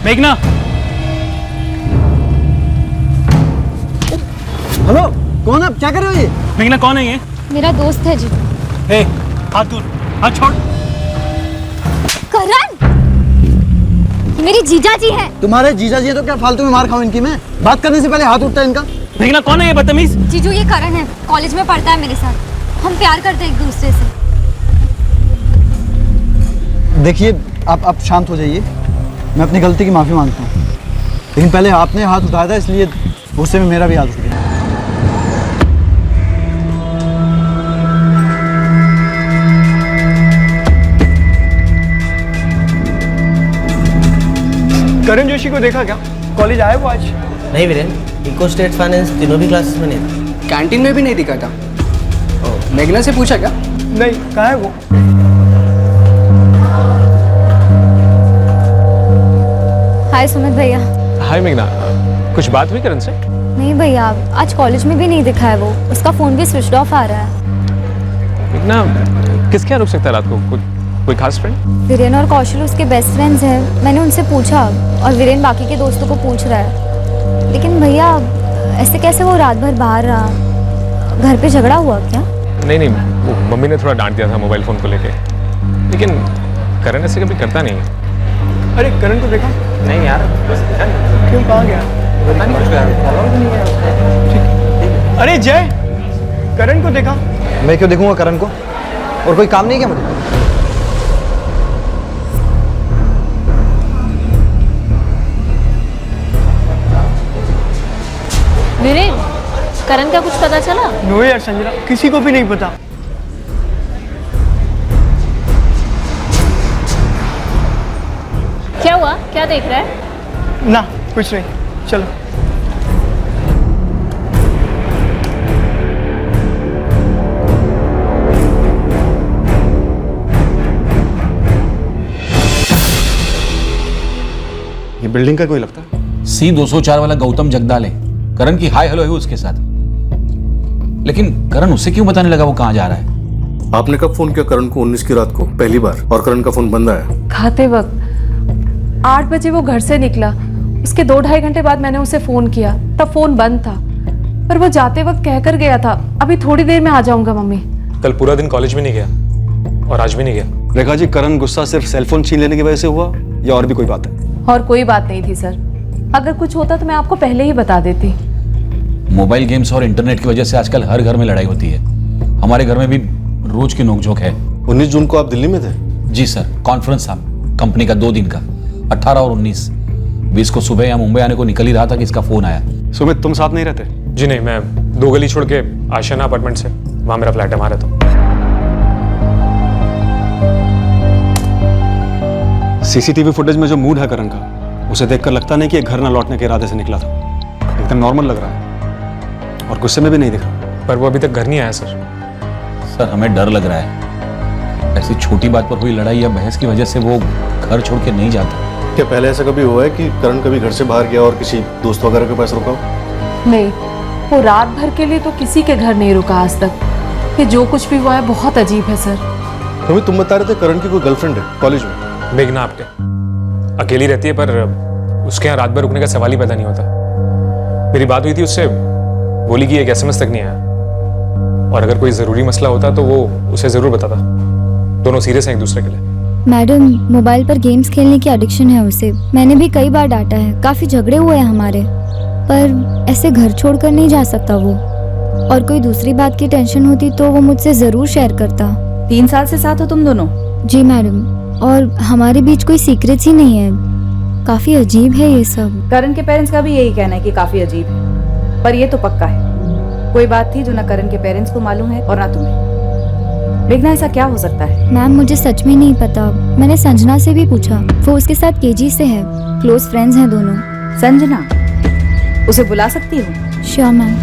मेघना। हेलो, कौन आप? क्या कर रहे हो ये? मेघना कौन है ये? मेरा दोस्त है जी। ए, हाथ दूर, हाथ छोड़। करण, मेरी जीजा जी है। तुम्हारे जीजा जी तो क्या फालतू में मार खाऊं इनकी मैं? बात करने से पहले हाथ उठता है इनका। मेघना कौन है ये बदतमीज? जीजू ये करण है, कॉलेज में पढ़ता है मेरे साथ। हम प्यार करते हैं एक दूसरे से। देखिए, आप शांत हो जाइए। मैं अपनी गलती की माफ़ी मांगता हूँ, लेकिन पहले आपने हाथ उठाया था, इसलिए गुस्से में मेरा भी हाथ उठ गया। करण जोशी को देखा क्या? कॉलेज आया वो आज? नहीं वीरेंद्र, इको स्टेट फाइनेंस तीनों भी क्लासेस में नहीं था। कैंटीन में भी नहीं दिखा था। मेघना से पूछा क्या? नहीं, कहाँ है वो? हाय सुमित भैया। हाय मेघना, कुछ बात हुई करण से? नहीं भैया, आज कॉलेज में भी नहीं दिखा है वो। उसका फोन भी स्विच ऑफ आ रहा है। मेघना, किसके यहाँ रुक सकता है रात को? कोई खास फ्रेंड? वीरेन और कौशल उसके बेस्ट फ्रेंड्स हैं। मैंने उनसे पूछा और वीरेन बाकी के दोस्तों को पूछ रहा है। लेकिन भैया ऐसे कैसे वो रात भर बाहर रहा? घर पे झगड़ा हुआ क्या? नहीं, वो मम्मी ने थोड़ा डांट दिया था मोबाइल फ़ोन को लेके, लेकिन करण ऐसे कभी करता नहीं है। अरे करण को देखा? नहीं यार, क्यों, कहाँ गया? अरे जय, करण को देखा? मैं क्यों देखूंगा करण को? और कोई काम नहीं क्या मुझे? वीरेन, करण का कुछ पता चला? नो यार संजना, किसी को भी नहीं पता। क्या हुआ? क्या देख रहा है? ना कुछ नहीं, चलो। ये बिल्डिंग का कोई लगता है? C204 वाला गौतम जगदाल है। करण की हाय हेलो है उसके साथ। लेकिन करण उससे क्यों बताने लगा वो कहाँ जा रहा है? आपने कब फोन किया करण को 19 की रात को पहली बार, और करण का फोन बंद आया? खाते वक्त 8 बजे वो घर से निकला। उसके 2-2.5 घंटे बाद मैंने उसे फोन किया, तब फोन बंद था। पर वो जाते वक्त कहकर गया था, अभी थोड़ी देर में आ जाऊंगा मम्मी। कल पूरा दिन कॉलेज में नहीं गया और आज भी नहीं गया। रेखा जी, करण गुस्सा सिर्फ सेलफोन छीन लेने की वजह से हुआ या और भी कोई बात है? और कोई बात नहीं थी सर। अगर कुछ होता तो मैं आपको पहले ही बता देती। मोबाइल गेम्स और इंटरनेट की वजह से आजकल हर घर में लड़ाई होती है। हमारे घर में भी रोज की नोकझोंक है। 19 जून को आप दिल्ली में थे? जी सर, कॉन्फ्रेंस था कंपनी का 2 दिन का, 18 और 19। 20 को सुबह यहाँ मुंबई आने को निकल ही रहा था कि इसका फोन आया। सुमित, तुम साथ नहीं रहते? जी नहीं, मैं 2 गली छोड़ के आशियाना अपार्टमेंट से, वहाँ मेरा फ्लैट है, वहाँ रहता हूँ। सीसीटीवी फुटेज में जो मूड है करण का, उसे देखकर लगता नहीं कि ये घर ना लौटने के इरादे से निकला था। एकदम नॉर्मल लग रहा है और गुस्से में भी नहीं दिखा। पर वो अभी तक घर नहीं आया सर। सर हमें डर लग रहा है, ऐसी छोटी बात पर हुई लड़ाई या बहस की वजह से वो घर छोड़ के नहीं जाता। क्या पहले ऐसा कभी हुआ है कि करण कभी घर से बाहर गया और किसी दोस्त वगैरह के पास रुका हो? नहीं, वो रात भर के लिए तो किसी के घर नहीं रुका आज तक। ये जो कुछ भी हुआ है बहुत अजीब है सर। सुमित, तुम बता रहे थे करण की कोई गर्लफ्रेंड है कॉलेज में? मेघना आपके अकेली रहती है, पर उसके यहाँ रात भर रुकने का सवाल ही पैदा नहीं होता। मेरी बात हुई थी उससे, बोली कि एक SMS तक नहीं आया, और अगर कोई ज़रूरी मसला होता तो वो उसे ज़रूर बताता। दोनों सीरियस हैं एक दूसरे के लिए। मैडम, मोबाइल पर गेम्स खेलने की एडिक्शन है उसे। मैंने भी कई बार डांटा है, काफी झगड़े हुए हैं हमारे, पर ऐसे घर छोड़कर नहीं जा सकता वो। और कोई दूसरी बात की टेंशन होती तो वो मुझसे जरूर शेयर करता। 3 साल से साथ हो तुम दोनों? जी मैडम, और हमारे बीच कोई सीक्रेट्स ही नहीं है। काफी अजीब है ये सब। करण के पेरेंट्स का भी यही कहना है कि काफी अजीब है, पर ये तो पक्का है कोई बात थी जो ना करण के पेरेंट्स को मालूम है और ना तुम्हें। मेघना, ऐसा क्या हो सकता है? मैम मुझे सच में नहीं पता। मैंने संजना से भी पूछा, वो उसके साथ KG से है, क्लोज फ्रेंड्स हैं दोनों। संजना, उसे बुला सकती हो? Sure ma'am.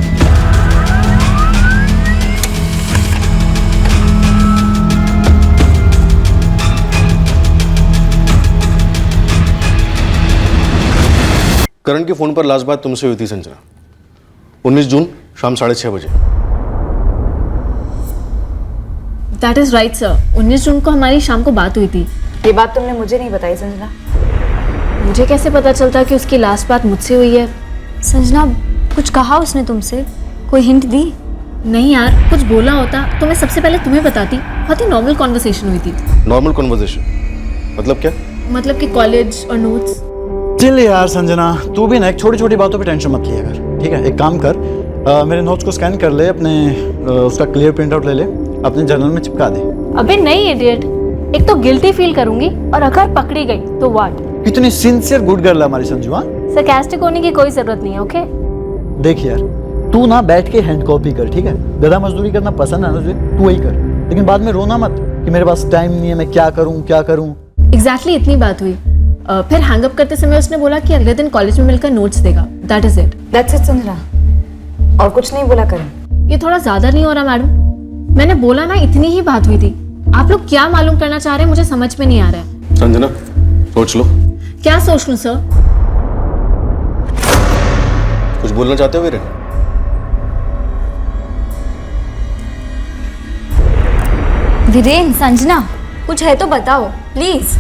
करण के फोन पर लास्ट बात तुमसे हुई थी संजना, 19 जून शाम 6:30 बजे। That is right sir. 19 जून को हमारी शाम को बात हुई थी। ये बात तुमने मुझे नहीं बताई संजना। मुझे कैसे पता चलता कि उसकी लास्ट बात मुझसे हुई है? संजना, कुछ कहा उसने तुमसे? कोई हिंट दी? नहीं यार, कुछ बोला होता तो मैं सबसे पहले तुम्हें बताती। बहुत ही नॉर्मल कॉन्वर्सेशन हुई थी। नॉर्मल कॉन्वर्सेशन मतलब क्या? मतलब कि कॉलेज और नोट्स। चल यार संजना, तू भी ना एक छोटी छोटी बातों पे टेंशन मत लिया कर, ठीक है? एक काम कर, मेरे नोट्स को स्कैन कर ले, अपने उसका क्लियर प्रिंट आउट ले ले, अपने जर्नल में चिपका दे। अबे नहीं इडियट, एक तो गिल्टी फील करूंगी और अगर पकड़ी गई तो व्हाट? कितनी सिंसियर गुड गर्ल है हमारी संजू। हाँ, सरकास्टिक होने की कोई जरूरत नहीं है, ओके? देख यार, तू ना बैठ के हैंड कॉपी कर, ठीक है? गधा मजदूरी करना पसंद है ना तुझे, तू वही कर, लेकिन बाद में रोना मत कि मेरे पास टाइम नहीं है, मैं क्या करूं क्या करूं। एग्जैक्टली इतनी बात हुई। फिर हैंगअप करते समय उसने बोला कि अगले दिन कॉलेज में मिलकर नोट्स देगा। That is it. That's it Sanjana, और कुछ नहीं बोला करण। ये थोड़ा ज्यादा नहीं हो रहा मैडम? मैंने बोला ना, इतनी ही बात हुई थी। आप लोग क्या मालूम करना चाह रहे हैं मुझे समझ में नहीं आ रहा है। संजना सोच लो। क्या सोच लूं सर? कुछ बोलना चाहते हो वीरेन? वीरेन, संजना, कुछ है तो बताओ प्लीज।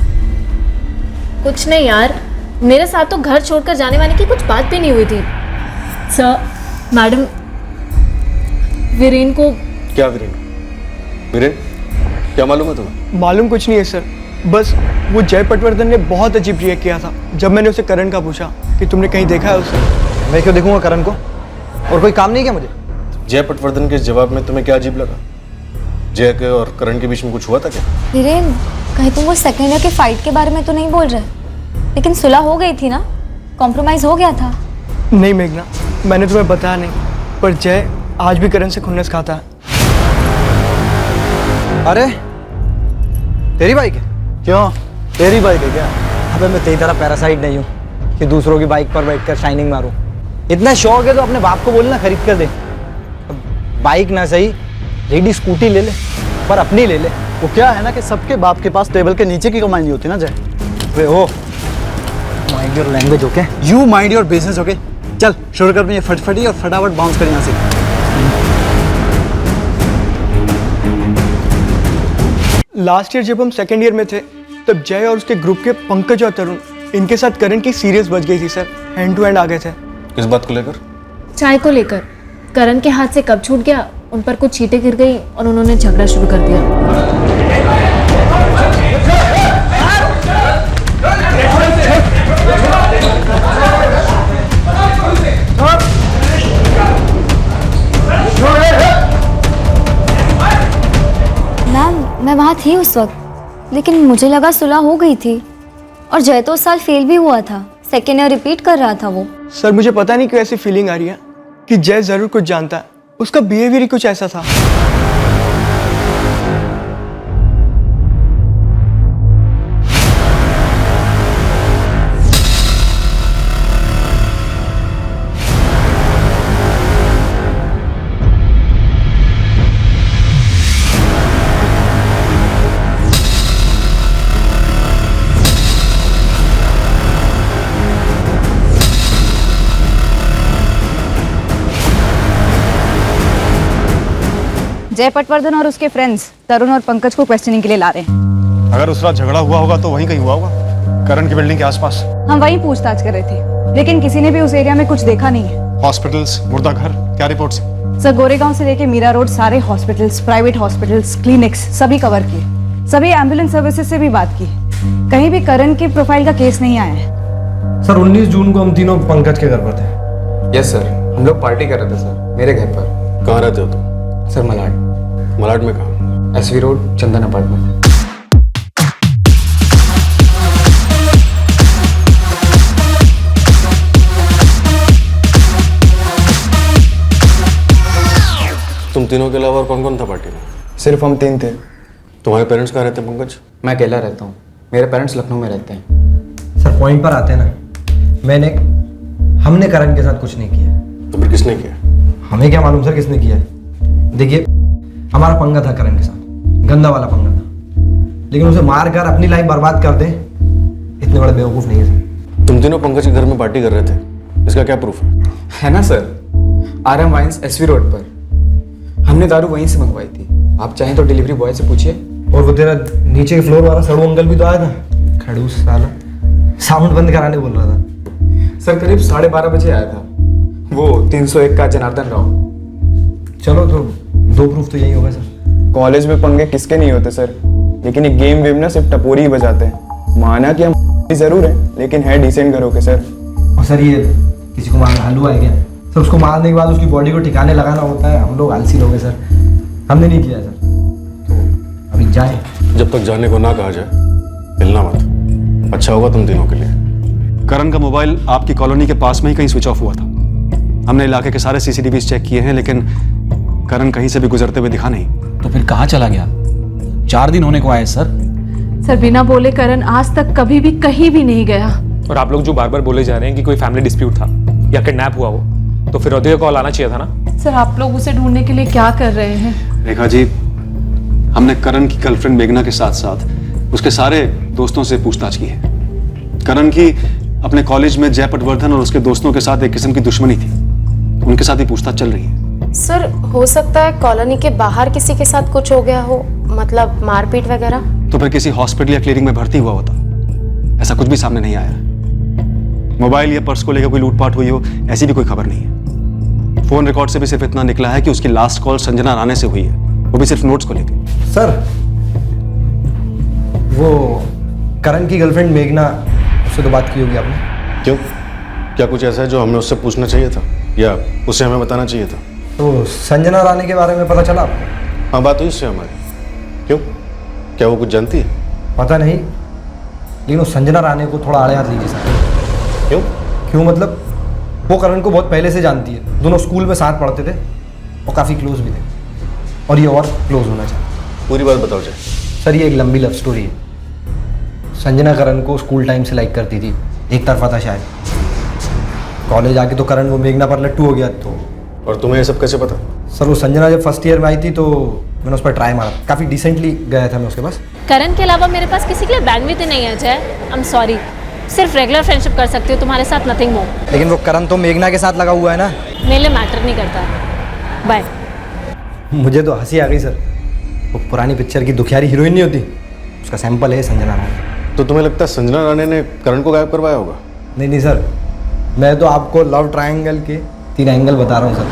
कुछ नहीं यार, मेरे साथ तो घर छोड़कर जाने वाले की कुछ बात भी नहीं हुई थी। सर, मैडम, वीरेन को। क्या वीरेन? वीरेन क्या मालूम है तुम्हें? मालूम कुछ नहीं है सर, बस वो जय पटवर्धन ने बहुत अजीब रिएक्ट किया था जब मैंने उसे करण का पूछा कि तुमने कहीं देखा है उसे। मैं क्यों देखूंगा करण को? और कोई काम नहीं किया मुझे? जय पटवर्धन के जवाब में तुम्हें क्या अजीब लगा? जय के और करण के बीच में कुछ हुआ था क्या? वीरेन, कहीं तुम वो सेकेंड ईयर के फाइट के बारे में तो नहीं बोल रहे? लेकिन सुलह हो गई थी ना, कॉम्प्रोमाइज हो गया था। नहीं मेघना, मैंने तुम्हें बताया नहीं, पर जय आज भी करण से खुन्नस खाता है। अरे तेरी बाइक है? क्यों, तेरी बाइक है क्या? अबे मैं तेरी तरह पैरासाइट नहीं हूँ कि दूसरों की बाइक पर बैठकर शाइनिंग मारूं। इतना शौक है तो अपने बाप को बोलना खरीद कर दे। बाइक ना सही, लेडी स्कूटी ले ले, पर अपनी ले ले। वो क्या है ना कि सबके बाप के पास टेबल के नीचे की कमाई नहीं होती ना जय। वे हो, mind your language, okay? You mind your business, okay? चल शुरू कर, ये फटफटी और फटाफट बाउंस कर यहाँ से। लास्ट ईयर जब हम सेकेंड ईयर में थे तब जय और उसके ग्रुप के पंकज और तरुण, इनके साथ करण की सीरियस बच गई थी सर। हैंड टू हैंड आ गए थे। किस बात को लेकर? चाय को लेकर। करण के हाथ से कब छूट गया, उन पर कुछ चींटें गिर गई और उन्होंने झगड़ा शुरू कर दिया। मैम, मैं वहाँ थी उस वक्त, लेकिन मुझे लगा सुलह हो गई थी। और जय तो उस साल फेल भी हुआ था, सेकेंड ईयर रिपीट कर रहा था वो। सर मुझे पता नहीं क्यों ऐसी फीलिंग आ रही है कि जय जरूर कुछ जानता है, उसका बिहेवियर ही कुछ ऐसा था। जय पटवर्धन और उसके फ्रेंड्स तरुण और पंकज को क्वेश्चनिंग के लिए ला रहे हैं। अगर उस रात झगड़ा हुआ होगा तो वहीं कहीं हुआ होगा, करण की बिल्डिंग के आसपास। हम वहीं पूछताछ कर रहे थे, लेकिन किसी ने भी उस एरिया में कुछ देखा नहीं है। हॉस्पिटल्स, मुर्दाघर, क्या रिपोर्ट्स? सर, गोरेगांव से लेके मीरा रोड सारे हॉस्पिटल्स, प्राइवेट हॉस्पिटल्स, क्लिनिक्स सभी कवर किए। सभी एम्बुलेंस सर्विसेज से भी बात की, कहीं भी करण की प्रोफाइल का केस नहीं आया है। सर 19 जून को हम तीनों पंकज के घर पर थे। यस सर, हम लोग पार्टी कर रहे थे सर, मेरे घर पर। कहाँ रहते हो तुम? सर मलाड। मलाड में कहाँ? SV रोड, चंदन अपार्टमेंट। तुम तीनों के अलावा और कौन कौन था पार्टी में? सिर्फ हम तीन थे। तुम्हारे पेरेंट्स कहाँ रहते हैं पंकज? मैं अकेला रहता हूँ, मेरे पेरेंट्स लखनऊ में रहते हैं। सर पॉइंट पर आते हैं ना, हमने करण के साथ कुछ नहीं किया। तो फिर किसने किया? हमें क्या मालूम सर किसने किया। देखिए, हमारा पंगा था करण के साथ, गंदा वाला पंगा था, लेकिन उसे मार कर अपनी लाइफ बर्बाद कर दे, इतने बड़े बेवकूफ नहीं है सर। तुम तीनों पंकज के घर में पार्टी कर रहे थे, इसका क्या प्रूफ है ना sir? RM wines SV road पर, हमने दारू वहीं से मंगवाई थी। आप चाहें तो डिलीवरी बॉय से पूछिए। और वो तेरा नीचे के फ्लोर वाला सड़ू अंकल भी तो आया था, खड़ूस साला। साउंड बंद कराने बोल रहा था। सर करीब 12:30 बजे आया था वो 301 का जनार्दन राव। चलो तो 2 प्रूफ तो यही होगा सर। कॉलेज में पंगे किसके नहीं होते सर, लेकिन ये गेम वेम ना सिर्फ टपोरी ही बजाते हैं। माना कि हम जरूर हैं, लेकिन है डिसेंट घरों के सर। और सर ये किसी को मारना हलवा है क्या सर? उसको मारने के बाद उसकी बॉडी को ठिकाने लगाना होता है। हम लोग आलसी लोग हैं सर, हमने नहीं किया सर। तो अभी जाए। जब तक जाने को ना कहा जाए हिलना मत, अच्छा होगा तुम तीनों के लिए। करण का मोबाइल आपकी कॉलोनी के पास में ही कहीं स्विच ऑफ हुआ था। हमने इलाके के सारे सीसीटीवी चेक किए हैं, लेकिन करण कहीं से भी गुजरते हुए दिखा नहीं। तो फिर कहाँ चला गया? 4 दिन होने को आए सर। सर बिना बोले करण आज तक कभी भी कहीं भी नहीं गया। और आप लोग जो बार बार बोले जा रहे हैं कि कोई फैमिली डिस्प्यूट था या किडनैप हुआ हो, तो फिर औदे का कॉल आना चाहिए था ना। सर आप लोग उसे ढूंढने के लिए क्या कर रहे हैं? रेखा जी, हमने करण की गर्लफ्रेंड मेघना के साथ साथ उसके सारे दोस्तों से पूछताछ की है। करण की अपने कॉलेज में जय पटवर्धन और उसके दोस्तों के साथ एक किस्म की दुश्मनी थी, उनके साथ ही पूछताछ चल रही है। सर हो सकता है कॉलोनी के बाहर किसी के साथ कुछ हो गया हो, मतलब मारपीट वगैरह। तो फिर किसी हॉस्पिटल या क्लिनिक में भर्ती हुआ होता। ऐसा कुछ भी सामने नहीं आया। मोबाइल या पर्स को लेकर कोई लूटपाट हुई हो, ऐसी भी कोई खबर नहीं है। फोन रिकॉर्ड से भी सिर्फ इतना निकला है कि उसकी लास्ट कॉल संजना राणे से हुई है, वो भी सिर्फ नोट्स को लेकर। सर वो करण की गर्लफ्रेंड मेघना, उससे तो बात की होगी आपने? क्यों, क्या कुछ ऐसा है जो हमें उससे पूछना चाहिए था या उसे हमें बताना चाहिए था? तो संजना राणे के बारे में पता चला आपको? हाँ, बात हुई उससे हमारी। क्यों, क्या वो कुछ जानती है? पता नहीं, लेकिन वो संजना राणे को थोड़ा आड़े हाथ लीजिए सर। क्यों? क्यों मतलब वो करण को बहुत पहले से जानती है। दोनों स्कूल में साथ पढ़ते थे और काफ़ी क्लोज भी थे, और ये और क्लोज होना चाहिए। पूरी बात बताओ जाए। सर ये एक लंबी लव स्टोरी है। संजना करण को स्कूल टाइम से लाइक करती थी, एक तरफा था शायद। कॉलेज आके तो करण वो मेघना पर लट्टू हो गया। तो और तुम्हें ये सब कैसे पता? सर वो संजना जब फर्स्ट ईयर में आई थी तो मैंने उस पर ट्राई मारा। काफ़ी डिसेंटली गया था मैं उसके पास। करण के अलावा मेरे पास किसी के लिए बैंडविड्थ नहीं है अजय। आई एम सॉरी, सिर्फ रेगुलर फ्रेंडशिप कर सकती हूँ तुम्हारे साथ, नथिंग मोर। लेकिन वो करण तो मेघना के साथ लगा हुआ है ना। मेरे लिए मैटर नहीं करता। बाय। मुझे तो हंसी आ गई सर। वो पुरानी पिक्चर की दुखियारी हीरोइन नहीं होती, उसका सैंपल है संजना राणे। तो तुम्हें लगता है संजना राणे ने करण को गायब करवाया होगा? नहीं नहीं सर, मैं तो आपको लव ट्रायंगल के 3 एंगल बता रहा हूँ सर।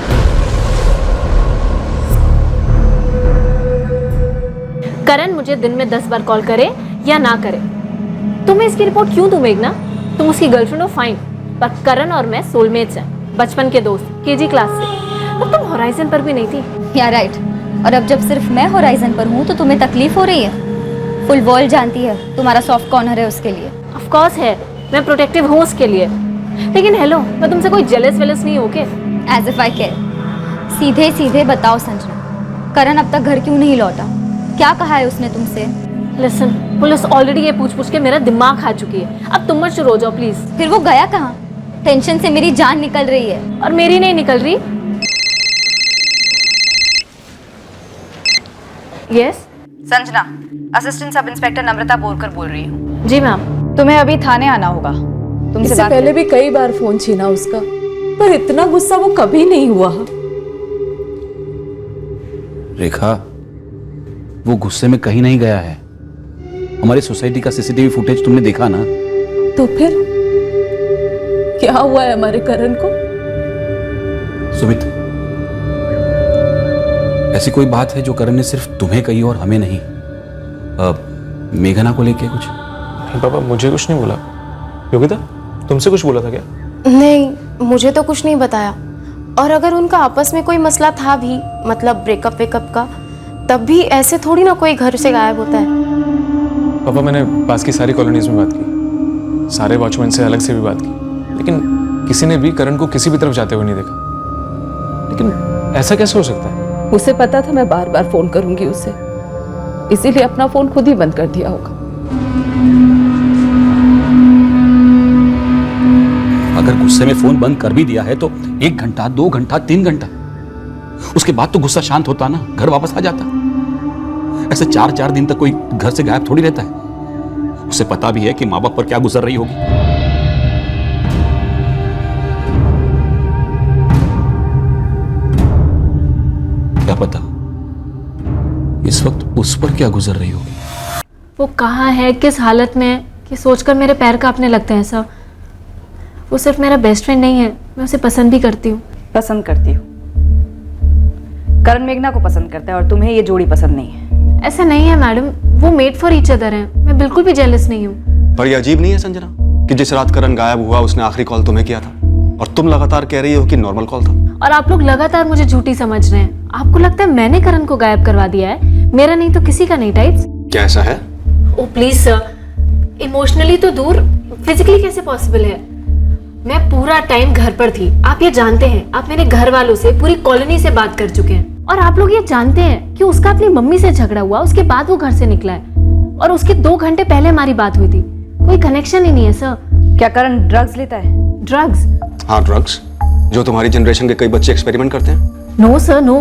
करण मुझे दिन में 10 बार कॉल करे या ना करे, तुम्हें इसकी रिपोर्ट क्यों दूं मेघना? तुम उसकी गर्लफ्रेंड हो फाइन, पर करण और मैं सोलमेट्स हैं, बचपन के दोस्त, केजी क्लास से। तब तुम होराइजन पर भी नहीं थी। या राइट। और अब जब सिर्फ मैं होराइजन पर हूँ तो तुम्हें तकलीफ हो रही है? फुल वर्ल्ड जानती है तुम्हारा सॉफ्ट कॉर्नर है उसके लिए। ऑफ कोर्स है, मैं प्रोटेक्टिव हूँ उसके लिए। लेकिन हेलो, मैं तुमसे कोई जेलस वेलस नहीं हो के? As if I care. सीधे सीधे बताओ संजना, करण अब तक घर क्यों नहीं लौटा? क्या कहा है उसने तुमसे? लिसन, पुलिस ऑलरेडी ये पूछ पूछ के मेरा दिमाग खा चुकी है। अब तुम मत शुरू हो जाओ प्लीज। फिर वो गया कहाँ? टेंशन से मेरी जान निकल रही है। और मेरी नहीं निकल रही। Yes Sanjana, assistant sub inspector Namrata Borkar बोल रही हूँ। जी मैम। तुम्हें अभी थाने आना होगा। तुमसे इससे बात पहले भी कई बार फोन छीना उसका, पर इतना गुस्सा वो कभी नहीं हुआ। रेखा, वो गुस्से में कहीं नहीं गया है। हमारी सोसाइटी का सीसीटीवी फुटेज तुमने देखा ना? तो फिर क्या हुआ है हमारे करण को? सुमित, ऐसी कोई बात है जो करण ने सिर्फ तुम्हें कही और हमें नहीं? मेघना को लेके कुछ? नहीं पापा, मुझे कुछ नहीं बोला। योगिता, तुमसे कुछ बोला था क्या? नहीं, मुझे तो कुछ नहीं बताया। और अगर उनका आपस में कोई मसला था भी, मतलब ब्रेकअप वेकअप का, तब भी ऐसे थोड़ी ना कोई घर से गायब होता है। पापा, मैंने पास की सारी कॉलोनीज में बात की, सारे वॉचमैन से अलग से भी बात की, लेकिन किसी ने भी करण को किसी भी तरफ जाते हुए नहीं देखा। लेकिन ऐसा कैसे हो सकता है? उसे पता था मैं बार बार फोन करूंगी उसे, इसीलिए अपना फोन खुद ही बंद कर दिया होगा। अगर गुस्से में फोन बंद कर भी दिया है तो 1 घंटा, 2 घंटा, 3 घंटा, उसके बाद तो गुस्सा शांत होता ना, घर वापस आ जाता। ऐसे 4-4 दिन तक कोई घर से गायब थोड़ी रहता है। उसे पता भी है कि माँ बाप पर क्या गुजर रही होगी। क्या पता इस वक्त उस पर क्या गुजर रही होगी। वो कहाँ है, किस हालत में है, ये सोचकर मेरे पैर कांपने लगते हैं सर। वो सिर्फ मेरा बेस्ट फ्रेंड नहीं है, मैं उसे पसंद भी करती हूँ। पसंद करती हूँ? करण मेघना को पसंद करता है और तुम्हें ये जोड़ी पसंद नहीं है? ऐसा नहीं है मैडम, वो मेड फॉर ईच अदर हैं। मैं बिल्कुल भी जेलस नहीं हूँ। पर ये अजीब नहीं है संजना कि जिस रात करण गायब हुआ उसने आखिरी कॉल तुम्हें किया था और तुम लगातार कह रही हो कि नॉर्मल कॉल था। और आप लोग लगातार मुझे झूठी समझ रहे हैं। आपको लगता है मैंने करण को गायब करवा दिया है? मेरा नहीं तो किसी का नहीं टाइप्स। क्या ऐसा है? ओ प्लीज सर, इमोशनली तो दूर, फिजिकली कैसे पॉसिबल है? मैं पूरा टाइम घर पर थी, आप ये जानते हैं। आप मेरे घर वालों से, पूरी कॉलोनी से बात कर चुके हैं और आप लोग ये जानते हैं कि उसका अपनी मम्मी से झगड़ा हुआ, उसके बाद वो घर से निकला है और उसके 2 घंटे पहले हमारी बात हुई थी। कोई कनेक्शन ही नहीं है सर। क्या करण ड्रग्स लेता है? ड्रग्स? हाँ ड्रग्स, जो तुम्हारी जनरेशन के कई बच्चे एक्सपेरिमेंट करते हैं। नो सर नो,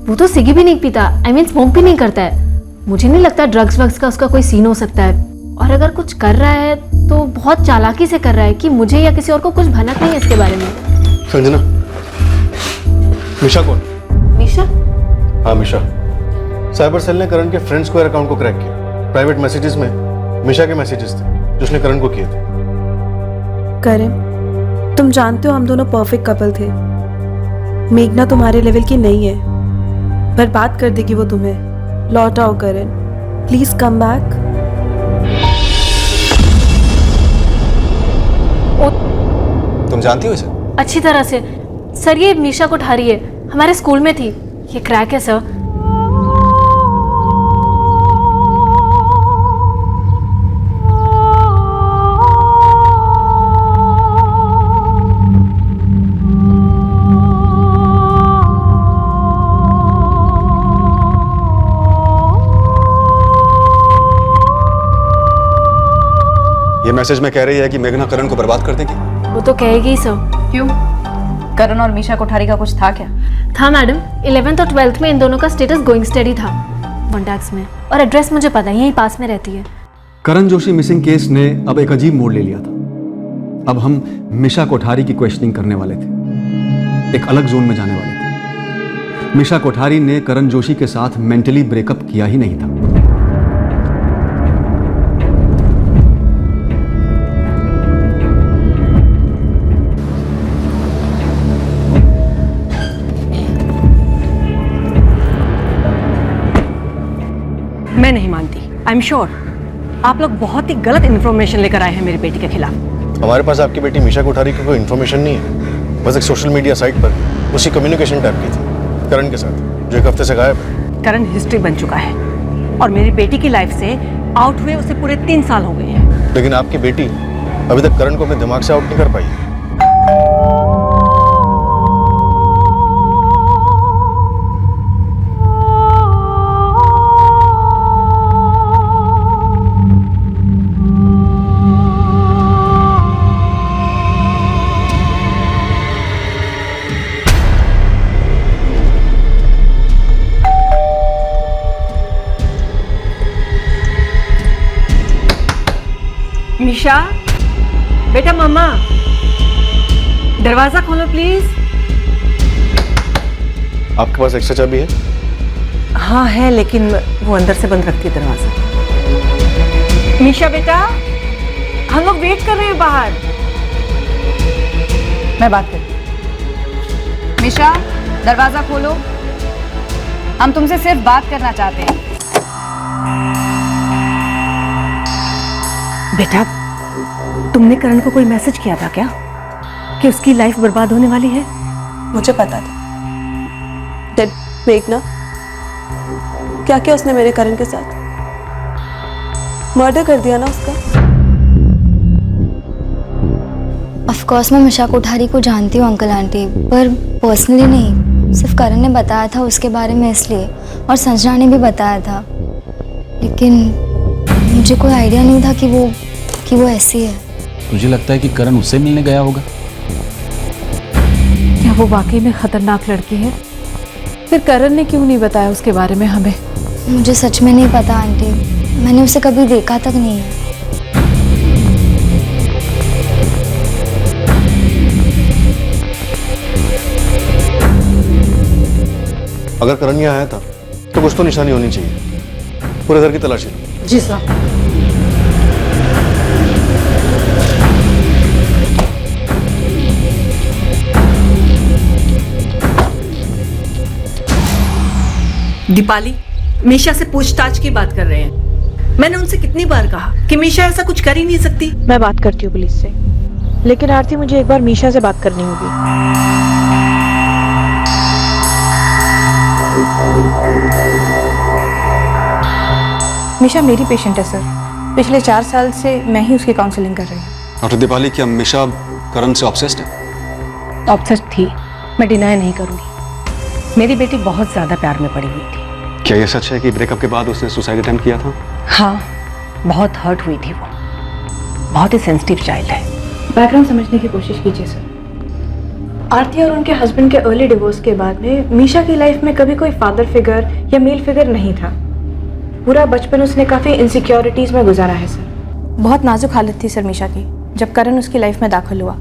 वो तो सिगी भी नहीं पीता, आई मीन स्मोक भी नहीं करता है। मुझे नहीं लगता ड्रग्स वग्स का उसका कोई सीन हो सकता है। और अगर कुछ कर रहा है तो बहुत चालाकी से कर रहा है कि मुझे या किसी और को कुछ भनक नहीं है इसके बारे में। संजना, मिशा कौन? मिशा? हाँ मिशा। साइबर सेल ने करण के फ्रेंड स्क्वायर अकाउंट को क्रैक किया। प्राइवेट मैसेजेस में मिशा के मैसेजेस थे जो उसने करण को किए थे। करण, तुम जानते हो हम दोनों परफेक्ट कपल थे। मेघना तुम्हारे लेवल की नहीं है, बर्बाद कर देगी वो तुम्हें। लौट आओ करण, प्लीज कम बैक। तुम जानती हो इसे? अच्छी तरह से सर। ये मीशा कोठारी है, हमारे स्कूल में थी। ये क्रैक है सर। ये मैसेज में कह रही है कि मेघना करण को बर्बाद कर देगी। वो तो कहेगी ही सर। क्यों? करण और मीशा कोठारी का कुछ था क्या? था मैडम, 11th और 12th में इन दोनों का स्टेटस गोइंग स्टडी था कॉन्टैक्ट्स में। और एड्रेस मुझे पता है, यहीं पास में रहती है। करण जोशी मिसिंग केस ने अब एक अजीब मोड़ ले लिया था। अब हम मिशा कोठारी की क्वेश्चनिंग करने वाले थे, एक अलग जोन में जाने वाले थे। मिशा कोठारी ने करण जोशी के साथ मेंटली ब्रेकअप किया ही नहीं था। मैं नहीं मानती। आई एम श्योर आप लोग बहुत ही गलत इन्फॉर्मेशन लेकर आए हैं मेरी बेटी के खिलाफ। हमारे पास आपकी बेटी मिशा कोठारी की कोई इन्फॉर्मेशन नहीं है। बस एक सोशल मीडिया साइट पर उसकी कम्युनिकेशन टैप की थी करण के साथ, जो 1 हफ्ते से गायब है। करण हिस्ट्री बन चुका है और मेरी बेटी की लाइफ से आउट हुए उसे पूरे 3 साल हो गए हैं। लेकिन आपकी बेटी अभी तक करण को अपने दिमाग से आउट नहीं कर पाई। मिशा, बेटा मम्मा, दरवाजा खोलो प्लीज। आपके पास एक्स्ट्रा चाबी है? हाँ है, लेकिन वो अंदर से बंद रखती है दरवाजा। मिशा बेटा, हम लोग वेट कर रहे हैं बाहर। मैं बात करती हूँ। मिशा, दरवाजा खोलो, हम तुमसे सिर्फ बात करना चाहते हैं। बेटा, तुमने करण को कोई मैसेज किया था क्या कि उसकी लाइफ बर्बाद होने वाली है? मुझे पता था। डेड मेघना, क्या क्या उसने मेरे करण के साथ? मर्डर कर दिया ना उसका। ऑफ कोर्स मैं मिशा कोठारी को जानती हूँ अंकल आंटी, पर पर्सनली नहीं। सिर्फ करण ने बताया था उसके बारे में इसलिए, और संजना ने भी बताया था। लेकिन मुझे कोई आइडिया नहीं था कि वो ऐसी है। तुझे लगता है कि करण उससे मिलने गया होगा? क्या वो वाकई में खतरनाक लड़की है? फिर करण ने क्यों नहीं बताया उसके बारे में हमें? मुझे सच में नहीं पता आंटी, मैंने उसे कभी देखा तक नहीं है। अगर करण यहाँ आया था तो कुछ तो निशानी होनी चाहिए। पूरे घर की तलाशी लो। जी साहब। दीपाली मीशा से पूछताछ की बात कर रहे हैं। मैंने उनसे कितनी बार कहा कि मीशा ऐसा कुछ कर ही नहीं सकती। मैं बात करती हूँ पुलिस से, लेकिन आरती मुझे एक बार मीशा से बात करनी होगी। मीशा मेरी पेशेंट है सर। पिछले 4 साल से मैं ही उसकी काउंसलिंग कर रही हूँ। डॉक्टर दीपाली, क्या मिशा करण से ऑब्सेस्ड है? ऑब्सेस्ड थी, मैं डिनाई नहीं करूंगी। मेरी बेटी बहुत ज्यादा प्यार में पड़ी हुई थी। क्या ये सच है कि ब्रेकअप के बाद उसने सुसाइड अटेम्प्ट किया था? हाँ, बहुत हर्ट हुई थी वो। बहुत ही सेंसिटिव चाइल्ड है। बैकग्राउंड समझने की कोशिश कीजिए सर। आरती और उनके हस्बैंड के अर्ली डिवोर्स के बाद में मीशा की लाइफ में कभी कोई फादर फिगर या मेल फिगर नहीं था। पूरा बचपन उसने काफ़ी इनसिक्योरिटीज़ में गुजारा है सर। बहुत नाजुक हालत थी सर मीशा की जब करण उसकी लाइफ में दाखिल हुआ,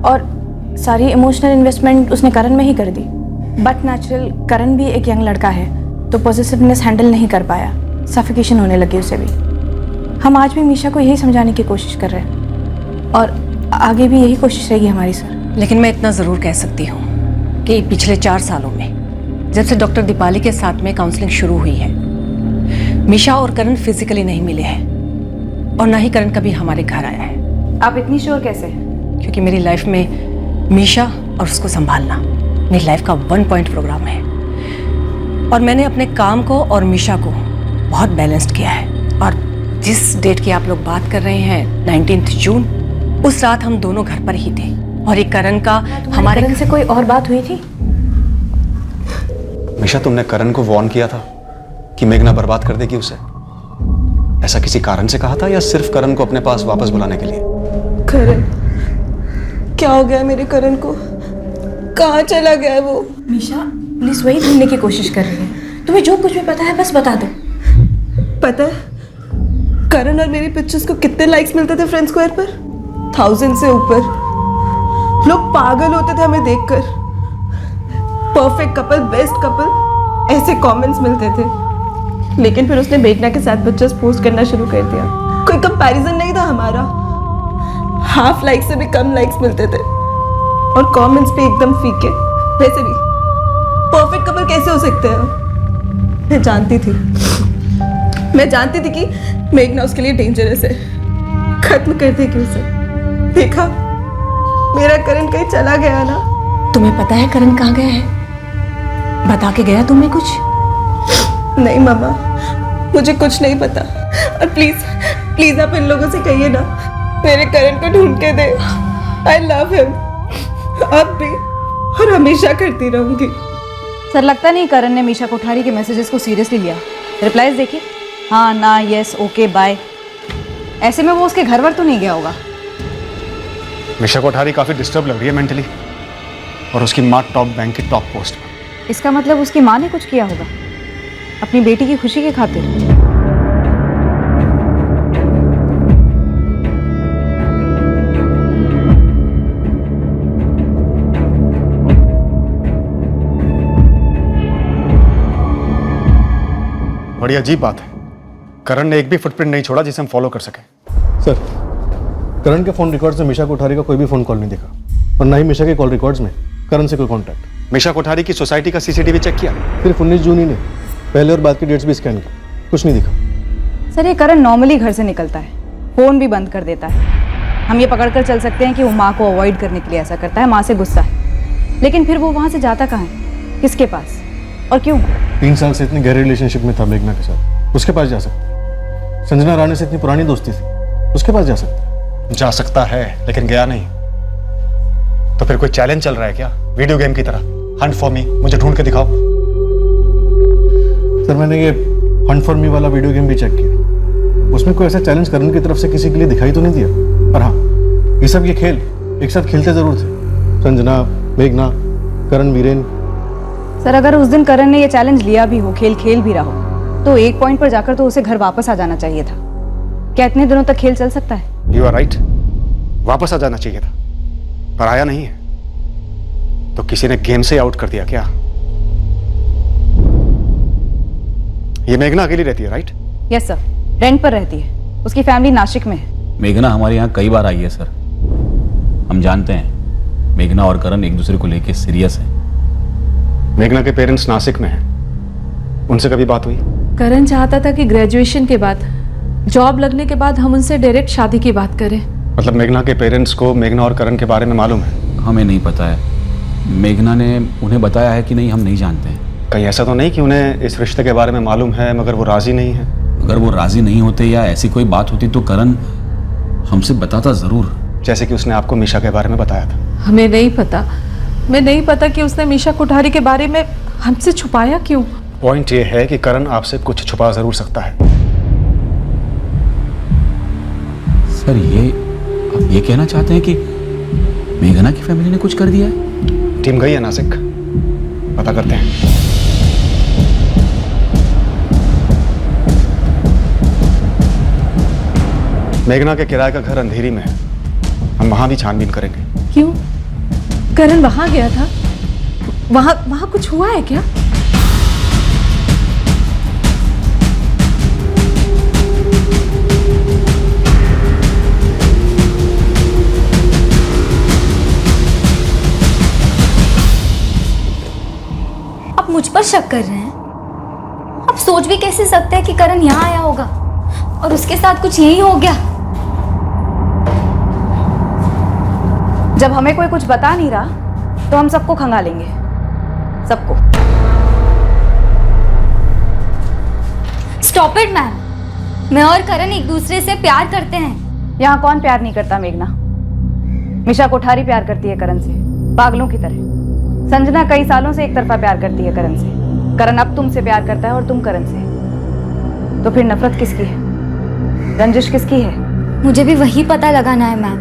और सारी इमोशनल इन्वेस्टमेंट उसने करण में ही कर दी। बट नेचुरल करण भी एक यंग लड़का है तो पॉजिटिवनेस हैंडल नहीं कर पाया, सफिकेशन होने लगी उसे भी। हम आज भी मीशा को यही समझाने की कोशिश कर रहे हैं और आगे भी यही कोशिश रहेगी हमारी सर। लेकिन मैं इतना ज़रूर कह सकती हूँ कि पिछले 4 सालों में जब से डॉक्टर दीपाली के साथ में काउंसलिंग शुरू हुई है, मीशा और करण फिजिकली नहीं मिले हैं और ना ही करण कभी हमारे घर आया है। आप इतनी श्योर कैसे हैं? क्योंकि मेरी लाइफ में मीशा और उसको संभालना मेरी लाइफ का 1 पॉइंट प्रोग्राम है और मैंने अपने काम को और मीशा को बहुत बैलेंस्ड किया है। और जिस डेट की आप लोग बात कर रहे हैं 19 जून, उस रात हम दोनों घर पर ही थे और एक करण का हमारे करण से कोई और बात हुई थी? मिशा, तुमने करण को वार्न किया था कि मेघना बर्बाद कर देगी उसे। ऐसा किसी कारण से कहा था या सिर्फ करण को अपने पास वापस बुलाने के लिए? करण, क्या हो गया मेरे करण को? कहाँ चला गया है वो? मीशा पुलिस वही ढूंढने की कोशिश कर रही है। तुम्हें जो कुछ भी पता है बस बता दो। पता है करण और मेरी पिक्चर्स को कितने लाइक्स मिलते थे फ्रेंड स्क्वायर पर? 1000 से ऊपर। लोग पागल होते थे हमें देखकर। परफेक्ट कपल, बेस्ट कपल, ऐसे कमेंट्स मिलते थे। लेकिन फिर उसने मेघना के साथ पिक्चर्स पोस्ट करना शुरू कर दिया। कोई कंपैरिजन नहीं था हमारा। हाफ लाइक से भी कम लाइक्स मिलते थे और कमेंट्स भी एकदम फीके। वैसे भी परफेक्ट कपल कैसे हो सकते हैं? मैं जानती थी कि मेघना उसके लिए डेंजरस है। खत्म कर देगी उसे। देखा, मेरा करण कहीं चला गया ना। तुम्हें पता है करण कहाँ गया है? बता के गया तुम्हें कुछ? नहीं मामा, मुझे कुछ नहीं पता। और प्लीज प्लीज आप इन लोगों से कहिए ना, मेरे करण को ढूंढ के दे। आई लव हिम, अब भी और हमेशा करती रहूंगी। सर लगता नहीं करण ने मीशा कोठारी के मैसेजेस को सीरियसली लिया। रिप्लाईज देखिए, हाँ, ना, यस, ओके, बाय। ऐसे में वो उसके घर वर तो नहीं गया होगा। मिशा कोठारी काफी डिस्टर्ब लग रही है मेंटली, और उसकी माँ टॉप बैंक की टॉप पोस्ट पर। इसका मतलब उसकी माँ ने कुछ किया होगा अपनी बेटी की खुशी की खातिर। बड़ी अजीब बात है, करण ने एक भी फुटप्रिंट नहीं छोड़ा जिसे हम फॉलो कर सके। सर, करण के फोन रिकॉर्ड्स में मिशा कोठारी का कोई भी फोन कॉल नहीं दिखा और ना ही मिशा के कॉल रिकॉर्ड्स में करण से कोई कॉन्टैक्ट। मिशा कोठारी की सोसाइटी का सीसीटीवी चेक किया? सिर्फ 19 जून ही नहीं, पहले और बाद की डेट्स भी स्कैन की, कुछ नहीं दिखा। सर ये करण नॉर्मली घर से निकलता है, फ़ोन भी बंद कर देता है। हम ये पकड़कर चल सकते हैं कि वो माँ को अवॉइड करने के लिए ऐसा करता है, माँ से गुस्सा है। लेकिन फिर वो वहाँ से जाता कहाँ है, किसके पास और क्यों? 3 साल से इतनी गहरी रिलेशनशिप में था मेघना के साथ, उसके पास जा सकता। संजना रानी से इतनी पुरानी दोस्ती थी, उसके पास जा सकता। जा सकता है, लेकिन गया नहीं। तो फिर कोई चैलेंज चल रहा है क्या, वीडियो गेम की तरह? हंट फॉर मी, मुझे ढूंढ के दिखाओ। सर मैंने ये हंट फॉर मी वाला वीडियो गेम भी चेक किया, उसमें कोई ऐसा चैलेंज करण की तरफ से किसी के लिए दिखाई तो नहीं दिया। पर हाँ, ये सब ये खेल एक साथ खेलते जरूर थे, संजना, मेघना, करण, वीरेन। सर अगर उस दिन करण ने ये चैलेंज लिया भी हो, खेल खेल भी रहा हो, तो एक पॉइंट पर जाकर तो उसे घर वापस आ जाना चाहिए था। क्या इतने दिनों तक खेल चल सकता है? यू आर राइट, वापस आ जाना चाहिए था, पर आया नहीं है। तो किसी ने गेम से आउट कर दिया क्या? ये मेघना अकेली रहती है, राइट? यस सर, रेंट पर रहती है, उसकी फैमिली नासिक में है। मेघना हमारे यहाँ कई बार आई है सर, हम जानते हैं मेघना और करण एक दूसरे को लेके सीरियस है। मेघना के पेरेंट्स नासिक में हैं, उनसे कभी बात हुई? करण चाहता था कि ग्रेजुएशन के बाद, जॉब लगने के बाद हम उनसे डायरेक्ट शादी की बात करें। मतलब मेघना के पेरेंट्स को मेघना और करण के बारे में मालूम है? हमें नहीं पता है। मेघना ने उन्हें बताया है कि नहीं, हम नहीं जानते हैं। कहीं ऐसा तो नहीं कि उन्हें इस रिश्ते के बारे में मालूम है मगर वो राजी नहीं है? अगर वो राजी नहीं होते या ऐसी कोई बात होती तो करण हमसे बताता जरूर, जैसे कि उसने आपको मीशा के बारे में बताया था। हमें नहीं पता, मैं नहीं पता कि उसने मीशा कोठारी के बारे में हमसे छुपाया क्यों। पॉइंट ये है कि करण आपसे कुछ छुपा जरूर सकता है। सर आप ये कहना चाहते हैं कि मेघना की फैमिली ने कुछ कर दिया है? टीम गई है नासिक, पता करते हैं। मेघना के किराए का घर अंधेरी में है, हम वहां भी छानबीन करेंगे। क्यों? करण वहां गया था? वहां कुछ हुआ है क्या? आप मुझ पर शक कर रहे हैं? आप सोच भी कैसे सकते हैं कि करण यहाँ आया होगा और उसके साथ कुछ यही हो गया? जब हमें कोई कुछ बता नहीं रहा तो हम सबको खंगालेंगे, सबको। Stop it ma'am. मैं और करण एक दूसरे से प्यार करते हैं। यहाँ कौन प्यार नहीं करता मेघना? मीशा कोठारी प्यार करती है करण से, पागलों की तरह। संजना कई सालों से एक तरफा प्यार करती है करण से। करण अब तुमसे प्यार करता है और तुम करण से। तो फिर नफरत किसकी है? रंजिश किसकी है? मुझे भी वही पता लगाना है मैम।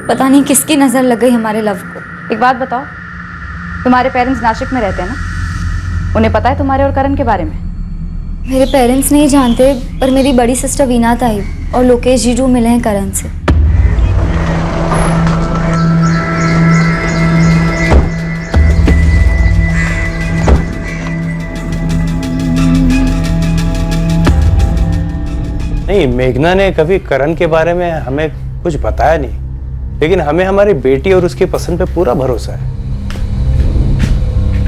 पता नहीं किसकी नजर लग गई हमारे लव को। एक बात बताओ, तुम्हारे पेरेंट्स नासिक में रहते हैं ना? उन्हें पता है तुम्हारे और करण के बारे में? मेरे पेरेंट्स नहीं जानते, पर मेरी बड़ी सिस्टर वीना ताई और लोकेश जीजू मिले हैं करण से। नहीं, मेघना ने कभी करण के बारे में हमें कुछ बताया नहीं, लेकिन हमें हमारी बेटी और उसकी पसंद पे पूरा भरोसा है।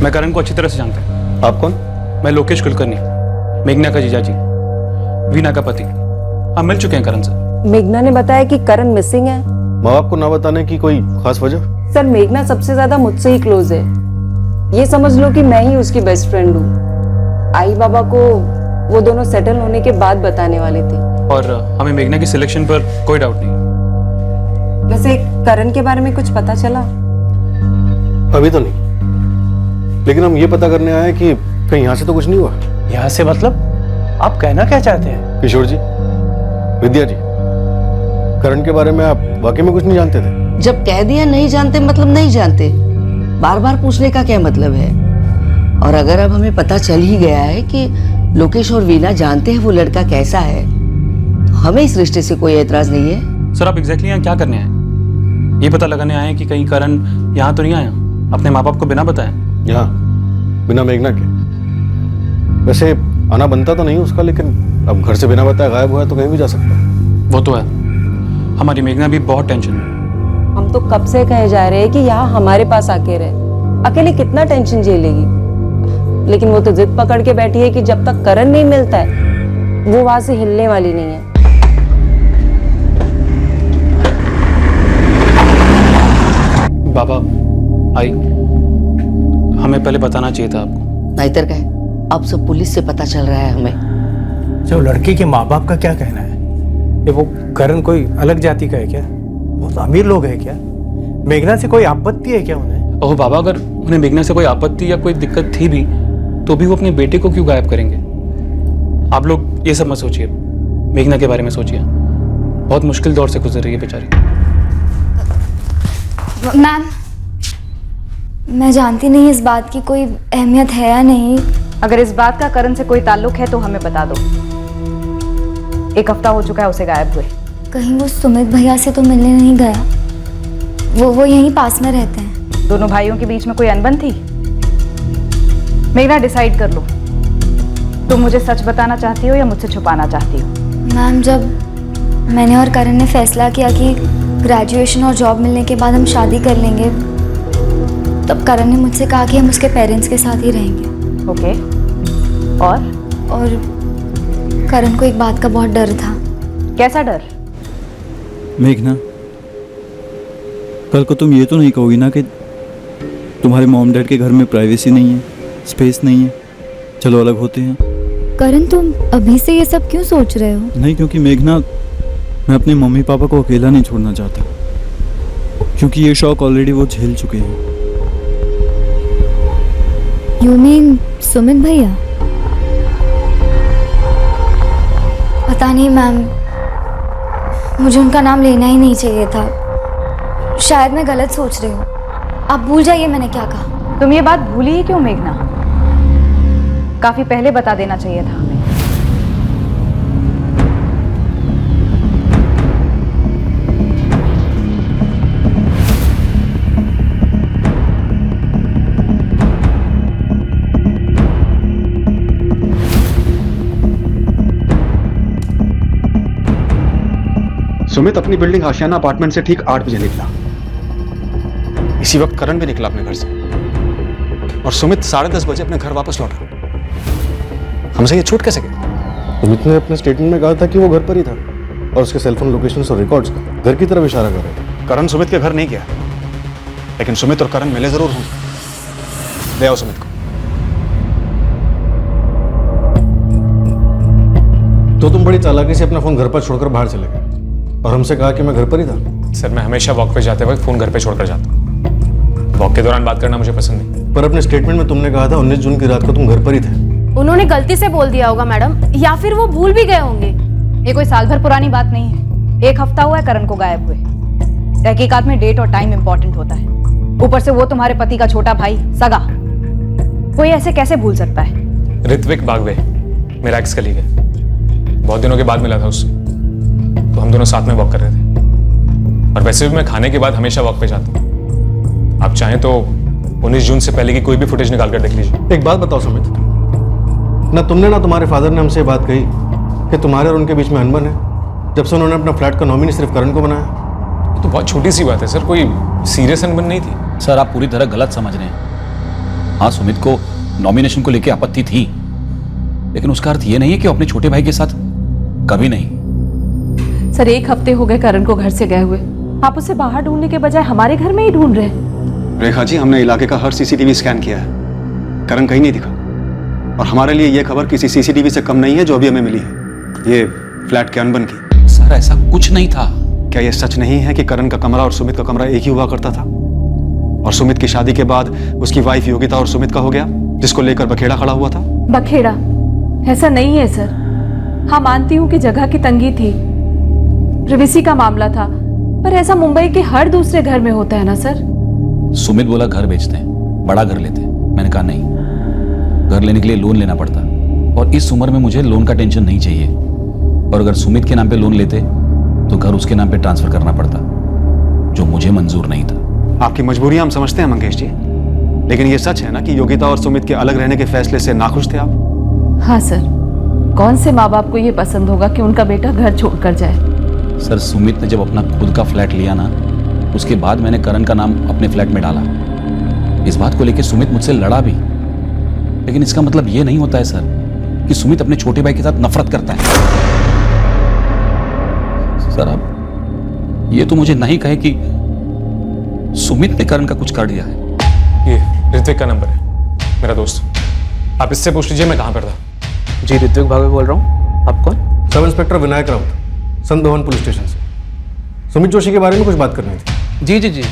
मैं करण को अच्छी तरह से जानता हूँ। आप कौन? मैं लोकेश कुलकर्णी, मेघना का जीजाजी, वीना का पति। हम मिल चुके हैं करण से। मेघना ने बताया कि करण मिसिंग है। माँ बाप को ना बताने की कोई खास वजह? सर, मेघना सबसे ज्यादा मुझसे ही क्लोज है। ये समझ लो कि मैं ही उसकी बेस्ट फ्रेंड हूँ। आई बाबा को वो दोनों सेटल होने के बाद बताने वाले थे। और हमें मेघना की सिलेक्शन पर कोई डाउट नहीं। वैसे करण के बारे में कुछ पता चला? अभी तो नहीं, लेकिन हम ये पता करने आए कि कहीं यहाँ से तो कुछ नहीं हुआ। यहाँ से मतलब? आप कहना क्या चाहते हैं? किशोर जी, विद्या जी, करण के बारे में आप वाकई में कुछ नहीं जानते थे? जब कह दिया नहीं जानते मतलब नहीं जानते, बार बार पूछने का क्या मतलब है? और अगर अब हमें पता चल ही गया है कि लोकेश और वीना जानते हैं वो लड़का कैसा है, तो हमें इस रिश्ते से कोई एतराज नहीं है। सर, आप एग्जैक्टली यहाँ क्या करने आए? ये पता लगाने आए कि कहीं करण यहाँ तो नहीं आया अपने माँ बाप को बिना बताए? यहाँ बिना मेघना के? वैसे आना बनता तो नहीं उसका, लेकिन अब घर से बिना बताए गायब हुआ है तो कहीं भी जा सकता है। वो तो है। हमारी मेघना भी बहुत टेंशन में। हम तो कब से कहे जा रहे हैं कि यहाँ हमारे पास आके रहे। अकेले कितना टेंशन झेलेगी? लेकिन वो तो जिद पकड़ के बैठी है कि जब तक करण नहीं मिलता है वो वहां से हिलने वाली नहीं है। बाबा आई, हमें पहले बताना चाहिए था आपको। नाहीतर काय, अब सब पुलिस से पता चल रहा है हमें। जो लड़की के माँ बाप का क्या कहना है? ये वो करण कोई अलग जाति का है क्या? बहुत अमीर लोग हैं क्या? मेघना से कोई आपत्ति है क्या उन्हें? ओह बाबा, अगर उन्हें मेघना से कोई आपत्ति या कोई दिक्कत थी भी तो भी वो अपने बेटे को क्यों गायब करेंगे? आप लोग ये सब मत सोचिए, मेघना के बारे में सोचिए। बहुत मुश्किल दौर से गुजर रही है बेचारी। मैम, मैं जानती नहीं इस बात की कोई अहमियत है या नहीं। अगर इस बात का करण से कोई ताल्लुक है तो हमें बता दो। 1 हफ्ता हो चुका है उसे गायब हुए। कहीं वो सुमित भैया से तो मिलने नहीं गया? वो यहीं पास में रहते हैं। दोनों भाइयों के बीच में कोई अनबन थी? मेघना, डिसाइड कर लो, तुम मुझे सच बताना चाहती हो या मुझसे छुपाना चाहती हो? मैम, जब मैंने और करण ने फैसला किया कि ग्रेजुएशन और जॉब मिलने के बाद हम शादी कर लेंगे, तब करण ने मुझसे कहा कि हम उसके पेरेंट्स के साथ ही रहेंगे। ओके। और करण को एक बात का बहुत डर था। कैसा डर? मेघना, कल को तुम ये तो नहीं कहोगी ना कि तुम्हारे मॉम डैड के घर में प्राइवेसी नहीं है, स्पेस नहीं है, चलो अलग होते हैं। करण, तुम अभी से ये सब क्यों सोच रहे हो? नहीं, क्योंकि मेघना, मैं अपने मम्मी पापा को अकेला नहीं छोड़ना चाहता, क्योंकि ये शौक ऑलरेडी वो झेल चुके हैं। यू मीन सुमित भैया? पता नहीं मैम, मुझे उनका नाम लेना ही नहीं चाहिए था। शायद मैं गलत सोच रही हूँ। आप भूल जाइए मैंने क्या कहा। तुम ये बात भूली ही क्यों मेघना? काफी पहले बता देना चाहिए था हमें। सुमित अपनी बिल्डिंग आशियाना अपार्टमेंट से ठीक 8 बजे निकला। इसी वक्त करण भी निकला अपने घर से, और सुमित 10:30 बजे अपने घर वापस लौटा। हमसे ये छूट कैसे गई? सुमित ने अपने स्टेटमेंट में कहा था कि वो घर पर ही था, और उसके सेलफोन लोकेशंस और रिकॉर्ड्स घर की तरफ इशारा कर रहे थे। करण सुमित के घर नहीं गया, लेकिन सुमित और करण मिले जरूर होंगे। ले आओ सुमित को। तो तुम बड़ी चालाकी से अपना फोन घर पर छोड़कर बाहर चले गए और हमसे कहा कि मैं घर पर ही था। सर, मैं हमेशा वॉक पे जाते वक्त फोन घर पे छोड़कर जाता हूँ। वॉक के दौरान बात करना मुझे पसंद नहीं। पर अपने स्टेटमेंट में तुमने कहा था 19 जून की रात को तुम घर पर ही थे। उन्होंने गलती से बोल दिया होगा मैडम, या फिर वो भूल भी गए होंगे। ये कोई साल भर पुरानी बात नहीं है। 1 हफ्ता हुआ है करण को गायब हुए। तहकीकात में डेट और टाइम इंपॉर्टेंट होता है। ऊपर से वो तुम्हारे पति का छोटा भाई, सगा। कोई ऐसे कैसे भूल सकता है? ऋत्विक बागवे मेरा एक्स कलीग है। बहुत दिनों के बाद मिला था उससे, तो हम दोनों साथ में वॉक कर रहे थे। और वैसे भी मैं खाने के बाद हमेशा वॉक पे जाता हूँ। आप चाहें तो 19 जून से पहले की कोई भी फुटेज निकाल कर देख लीजिए। एक बात बताओ सुमित, ना तुमने ना तुम्हारे फादर ने हमसे बात कही कि तुम्हारे और उनके बीच में अनबन है, जब से उन्होंने अपना फ्लैट का नॉमिनी सिर्फ करण को बनाया। तो बहुत छोटी सी बात है सर, कोई सीरियस अनबन नहीं थी। सर, आप पूरी तरह गलत समझ रहे हैं। हाँ, सुमित को नॉमिनेशन को लेकर आपत्ति थी, लेकिन उसका अर्थ ये नहीं है कि वो अपने छोटे भाई के साथ कभी नहीं। सर, 1 हफ्ते हो गए करण को घर से गए हुए। आप उसे बाहर ढूंढने के बजाय हमारे घर में ही ढूंढ रहे हैं। रेखा जी, हमने इलाके का हर सीसीटीवी स्कैन किया है, करण कहीं नहीं दिखा। और हमारे लिए यह खबर किसी सीसीटीवी से कम नहीं है जो अभी हमें मिली है, ये फ्लैट के अनबन की। सर, ऐसा कुछ नहीं था। क्या यह सच नहीं है कि करण का कमरा और सुमित का कमरा एक ही हुआ करता था, और सुमित की शादी के बाद उसकी वाइफ योगिता और सुमित का हो गया, जिसको लेकर बखेड़ा खड़ा हुआ था? बखेड़ा? ऐसा नहीं है सर। हाँ, मानती हूँ कि जगह की तंगी थी, प्रिवेसी का मामला था, पर ऐसा मुंबई के हर दूसरे घर में होता है ना सर। सुमित बोला घर बेचते हैं, बड़ा घर लेते हैं। मैंने कहा नहीं, घर लेने के लिए लोन लेना पड़ता, और इस उम्र में मुझे लोन का टेंशन नहीं चाहिए। और अगर सुमित के नाम पे लोन लेते तो घर उसके नाम पे ट्रांसफर करना पड़ता, जो मुझे मंजूर नहीं था। आपकी मजबूरियां हम समझते हैं मंगेश जी, लेकिन ये सच है ना कि योगिता और सुमित के अलग रहने के फैसले से नाखुश थे आप? हाँ सर, कौन से माँ बाप को ये पसंद होगा कि उनका बेटा घर छोड़कर जाए। सर, सुमित ने जब अपना खुद का फ्लैट लिया ना, उसके बाद मैंने करण का नाम अपने फ्लैट में डाला। इस बात को लेकर सुमित मुझसे लड़ा भी, लेकिन इसका मतलब ये नहीं होता है सर कि सुमित अपने छोटे भाई के साथ नफरत करता है। सर, आप ये तो मुझे नहीं कहे कि सुमित ने करण का कुछ कर दिया है। ये ऋत्विक का नंबर है, मेरा दोस्त। आप इससे पूछ लीजिए मैं कहाँ पर था। जी, ऋत्विक भावे बोल रहा हूँ। आप कौन? सब इंस्पेक्टर विनायक राउत, संत भवन पुलिस स्टेशन से। सुमित जोशी के बारे में कुछ बात करनी थी। जी जी जी,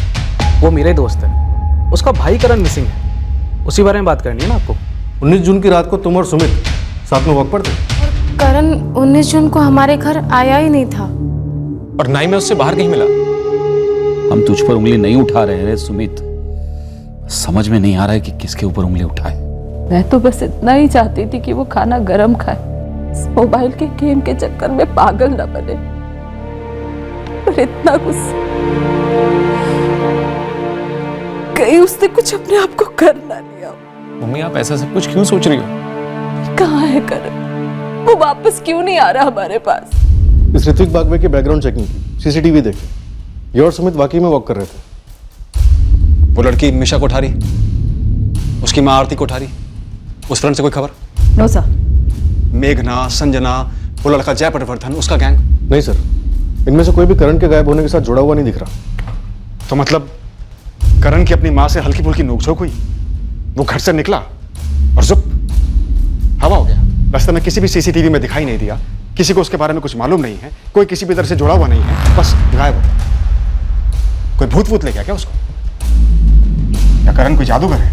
वो मेरे दोस्त है। उसका भाई करण मिसिंग है, उसी बारे में बात करनी है ना आपको। 19 जून की रात को तुम और सुमित साथ में वॉक पर थे। करण 19 जून को हमारे घर आया ही नहीं था, और ना ही मैं उससे बाहर कहीं मिला। हम तुझ पर उंगली नहीं उठा रहे हैं सुमित, समझ में नहीं आ रहा है कि किसके ऊपर उंगली उठाए। मैं तो बस इतना ही चाहती थी कि वो खाना गरम खाए, इस मोबाइल के गेम के चक्कर में पागल न बने, पर इतना गुस्सा, कहीं उसने कुछ अपने आप को कर ना लिया। मम्मी, आप ऐसा सब कुछ क्यों सोच रही हो? कहाँ है करण? वो वापस क्यों नहीं आ रहा हमारे पास? इस ऋत्विक बागवे की बैकग्राउंड चेकिंग की, सीसीटीवी देखे, ये और सुमित वाकई में वॉक कर रहे थे। वो लड़की मिशा कोठारी, उसकी माँ आरती कोठारी, उस फ्रंट से कोई खबर? नो सर, मेघना, संजना, वो लड़का जय पटवर्धन, उसका गैंग? नहीं सर, इनमें से कोई भी करण के गायब होने के साथ जुड़ा हुआ नहीं दिख रहा। तो मतलब करण की अपनी माँ से हल्की फुल्की नोकझोंक हुई, वो घर से निकला और जुप हवा हो गया। रास्ते में किसी भी सीसीटीवी में दिखाई नहीं दिया, किसी को उसके बारे में कुछ मालूम नहीं है, कोई किसी भी तरह से जुड़ा हुआ नहीं है, बस गायब हो गया। कोई भूत वूत ले गया क्या उसको? या करण कोई जादूगर है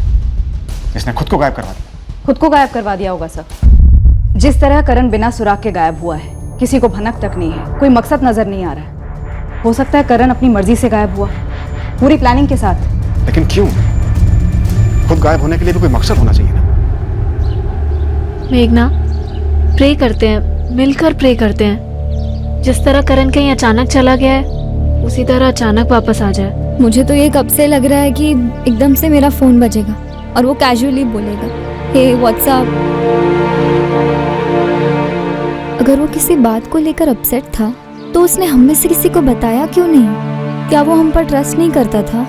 जिसने खुद को गायब करवा दिया? खुद को गायब करवा दिया होगा सर। जिस तरह करण बिना सुराग के गायब हुआ है, किसी को भनक तक नहीं है, कोई मकसद नजर नहीं आ रहा है। हो सकता है करण अपनी मर्जी से गायब हुआ, पूरी प्लानिंग के साथ। लेकिन क्यों? खुद गायब होने के लिए भी कोई मकसद होना चाहिए ना। मेघना, प्रे करते हैं, मिलकर प्रे करते हैं। जिस तरह करण कहीं अचानक चला गया है, उसी तरह अचानक वापस आ जाए। मुझे तो ये कब से लग रहा है कि एकदम से मेरा फ़ोन बजेगा और वो कैजुअली बोलेगा, हे व्हाट्सअप। अगर वो किसी बात को लेकर अपसेट था तो उसने हम में से किसी को बताया क्यों नहीं? क्या वो हम पर ट्रस्ट नहीं करता था?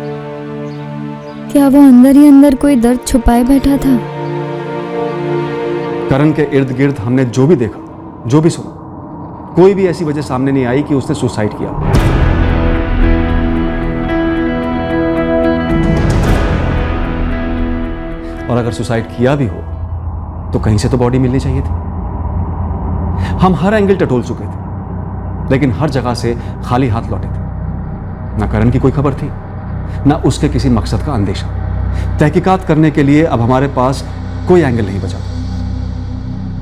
क्या वो अंदर ही अंदर कोई दर्द छुपाए बैठा था? करण के इर्द गिर्द हमने जो भी देखा, जो भी सुना, कोई भी ऐसी वजह सामने नहीं आई कि उसने सुसाइड किया। और अगर सुसाइड किया भी हो तो कहीं से तो बॉडी मिलनी चाहिए थी। हम हर एंगल टटोल चुके थे, लेकिन हर जगह से खाली हाथ लौटे थे। ना करण की कोई खबर थी, ना उसके किसी मकसद का अंदेशा। तहकीकात करने के लिए अब हमारे पास कोई एंगल नहीं बचा।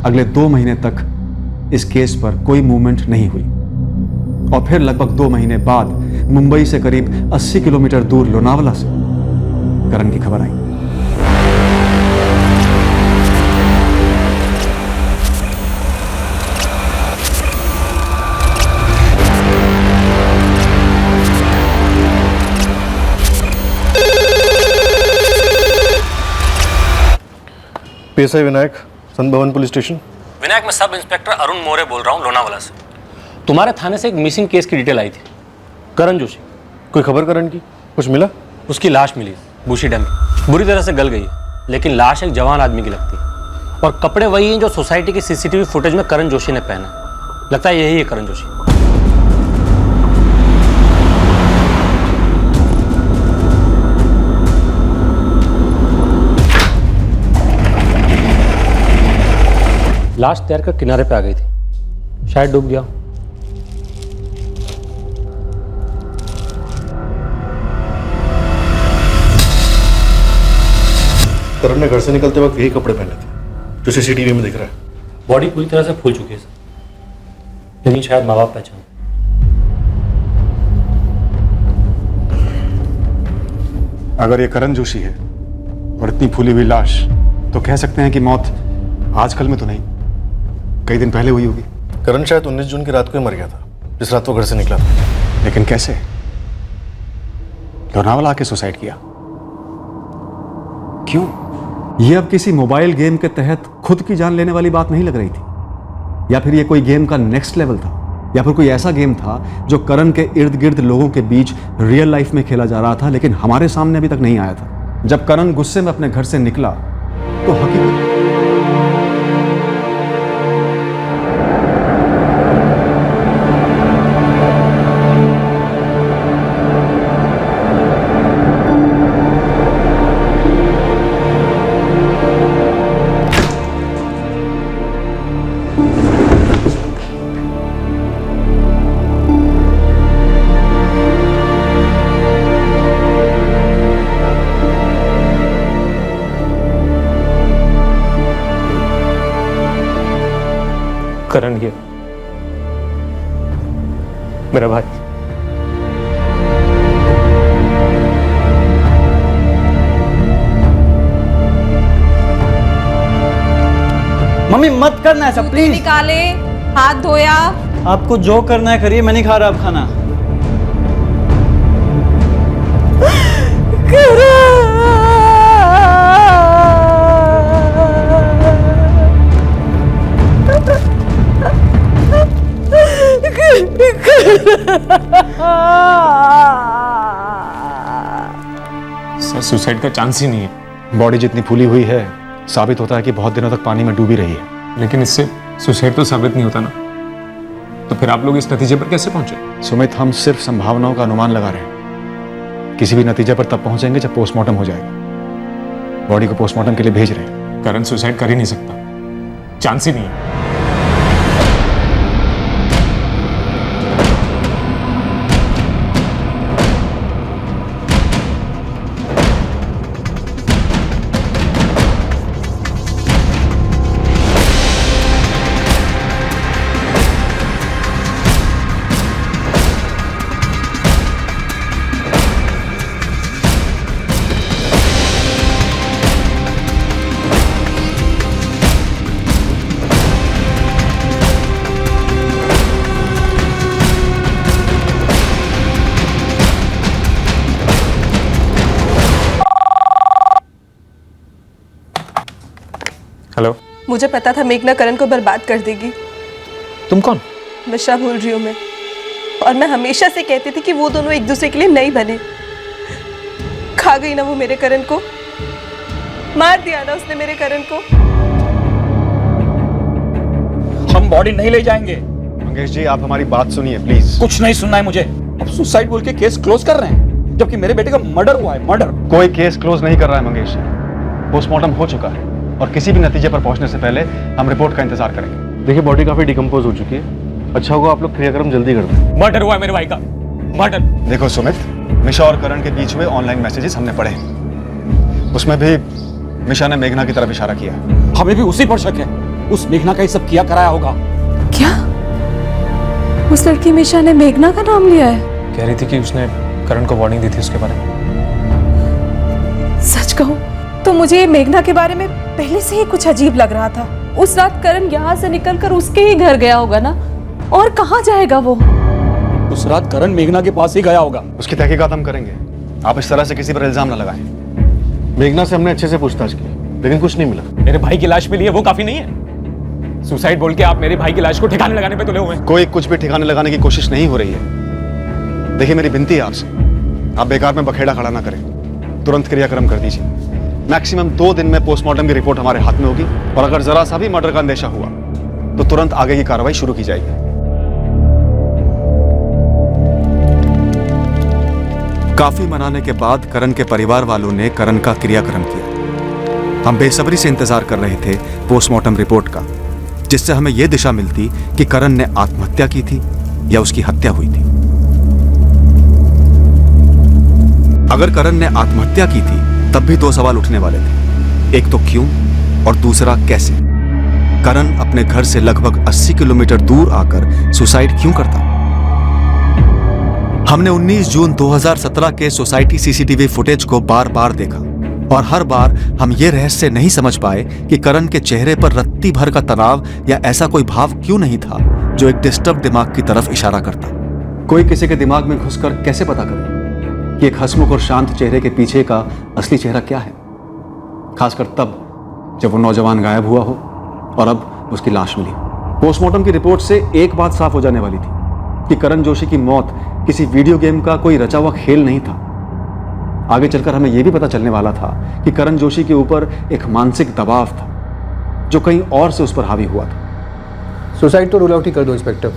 अगले 2 महीने तक इस केस पर कोई मूवमेंट नहीं हुई और फिर लगभग 2 महीने बाद मुंबई से करीब 80 किलोमीटर दूर लोनावला से करण की खबर आई। पीएसआई विनायक, सन भवन पुलिस स्टेशन। विनायक, मैं सब इंस्पेक्टर अरुण मोरे बोल रहा हूँ लोनावाला से। तुम्हारे थाने से एक मिसिंग केस की डिटेल आई थी, करण जोशी। कोई खबर करण की? कुछ मिला? उसकी लाश मिली बूशी डैम में, बुरी तरह से गल गई है, लेकिन लाश एक जवान आदमी की लगती है और कपड़े वही हैं जो सोसाइटी की सीसीटीवी फुटेज में करण जोशी ने पहना है। लगता है यही है करण जोशी। लाश तैर कर किनारे पे आ गई थी, शायद डूब गया। करण ने घर से निकलते वक्त यही कपड़े पहने थे जो सीसीटीवी में दिख रहा है। बॉडी पूरी तरह से फूल चुकी है सर, लेकिन शायद माँ बाप पहचान। अगर ये करण जोशी है और इतनी फूली हुई लाश, तो कह सकते हैं कि मौत आजकल में तो नहीं, कई दिन पहले हुई होगी। करण शायद 19 जून की रात को ही मर गया था, जिस रात वो घर से निकला था। लेकिन कैसे? लोनावला आके सुसाइड किया? क्यों? ये अब किसी मोबाइल गेम के तहत खुद की जान लेने वाली बात नहीं लग रही थी, या फिर ये कोई गेम का नेक्स्ट लेवल था, या फिर कोई ऐसा गेम था जो करण के इर्द गिर्द लोगों के बीच रियल लाइफ में खेला जा रहा था, लेकिन हमारे सामने अभी तक नहीं आया था। जब करण गुस्से में अपने घर से निकला तो हकीकत करण ये मेरा भाई। मम्मी मत करना ऐसा प्लीज। निकाले, हाथ धोया। आपको जो करना है करिए, मैं नहीं खा रहा अब खाना। सर सुसाइड का चांस ही नहीं है। बॉडी जितनी फूली हुई है, साबित होता है कि बहुत दिनों तक पानी में डूबी रही है। लेकिन इससे सुसाइड तो साबित नहीं होता ना, तो फिर आप लोग इस नतीजे पर कैसे पहुंचे? सुमित, हम सिर्फ संभावनाओं का अनुमान लगा रहे हैं। किसी भी नतीजे पर तब पहुंचेंगे जब पोस्टमार्टम हो जाएगा। बॉडी को पोस्टमार्टम के लिए भेज रहे हैं। करण सुसाइड कर ही नहीं सकता, चांस ही नहीं है। हेलो। मुझे पता था मेघना करण को बर्बाद कर देगी। तुम कौन? मिश्रा बोल रही हूँ मैं। और मैं हमेशा से कहती थी कि वो दोनों एक दूसरे के लिए नहीं बने। खा गई ना वो मेरे करण को, मार दिया ना उसने मेरे करण को। हम बॉडी नहीं ले जाएंगे। मंगेश जी, आप हमारी बात सुनिए प्लीज। कुछ नहीं सुनना है मुझे। अब सुसाइड बोल के केस क्लोज कर रहे हैं, जबकि मेरे बेटे का मर्डर हुआ है। मर्डर। कोई केस क्लोज नहीं कर रहा है मंगेश जी। पोस्टमार्टम हो चुका है और किसी भी नतीजे पर पहुंचने से पहले हम रिपोर्ट का इंतजार करेंगे। देखिए, बॉडी काफी डिकम्पोज हो चुकी है। अच्छा होगा आप लोग क्रियाक्रम जल्दी कर दें। मर्डर हुआ है मेरे भाई का, मर्डर। देखो सुमित, मिशा और करण के बीच हुए ऑनलाइन मैसेजेस हमने पढ़े। उसमें भी मिशा ने मेघना की तरफ इशारा किया। हमें भी उसी पर शक है। उस मेघना का ही सब किया कराया होगा। क्या उस लड़की मिशा ने मेघना का नाम लिया है? कह रही थी कि उसने करण को वार्निंग दी थी उसके बारे में। सच कहूं तो मुझे ये मेघना के बारे में पहले से ही कुछ अजीब लग रहा था। उस रात करण यहाँ से निकलकर उसके ही घर गया होगा ना, और कहाँ जाएगा वो? उस रात करण मेघना के पास ही गया होगा। उसकी तहकीकात हम करेंगे। आप इस तरह से किसी पर इल्जाम न लगाएं। मेघना से हमने अच्छे से पूछताछ की, लेकिन कुछ नहीं मिला। मेरे भाई की लाश मिली है, वो काफी नहीं है। सुसाइड बोल के आप मेरे भाई की लाश को ठिकाने लगाने पे तुले हुए हैं। कोई कुछ भी ठिकाने लगाने की कोशिश नहीं हो रही है। देखिए, मेरी विनती है आपसे, आप बेकार में बखेड़ा खड़ा ना करें। तुरंत क्रियाक्रम कर दीजिए। मैक्सिमम 2 दिन में पोस्टमार्टम की रिपोर्ट हमारे हाथ में होगी, और अगर जरा सा भी मर्डर का अंदेशा हुआ तो तुरंत आगे की कार्रवाई शुरू की जाएगी। काफी मनाने के बाद करण के परिवार वालों ने करण का क्रियाक्रम किया। हम बेसब्री से इंतजार कर रहे थे पोस्टमार्टम रिपोर्ट का, जिससे हमें यह दिशा मिलती कि करण ने आत्महत्या की थी या उसकी हत्या हुई थी। अगर करण ने आत्महत्या की थी तब भी 2 सवाल उठने वाले थे। एक तो क्यों, और दूसरा कैसे। करण अपने घर से लगभग 80 किलोमीटर दूर आकर सुसाइड क्यों करता? हमने 19 जून 2017 के सोसाइटी सीसीटीवी फुटेज को बार बार देखा, और हर बार हम ये रहस्य नहीं समझ पाए कि करण के चेहरे पर रत्ती भर का तनाव या ऐसा कोई भाव क्यों नहीं था जो एक डिस्टर्ब दिमाग की तरफ इशारा करता। कोई किसी के दिमाग में घुसकर कैसे पता करे कि एक हंसमुख और शांत चेहरे के पीछे का असली चेहरा क्या है, खासकर तब जब वो नौजवान गायब हुआ हो और अब उसकी लाश मिली। पोस्टमार्टम की रिपोर्ट से एक बात साफ हो जाने वाली थी कि करण जोशी की मौत किसी वीडियो गेम का कोई रचा हुआ खेल नहीं था। आगे चलकर हमें यह भी पता चलने वाला था कि करण जोशी के ऊपर एक मानसिक दबाव था जो कहीं और से उस पर हावी हुआ था। सुसाइड तो रूल आउट ही कर दो इंस्पेक्टर,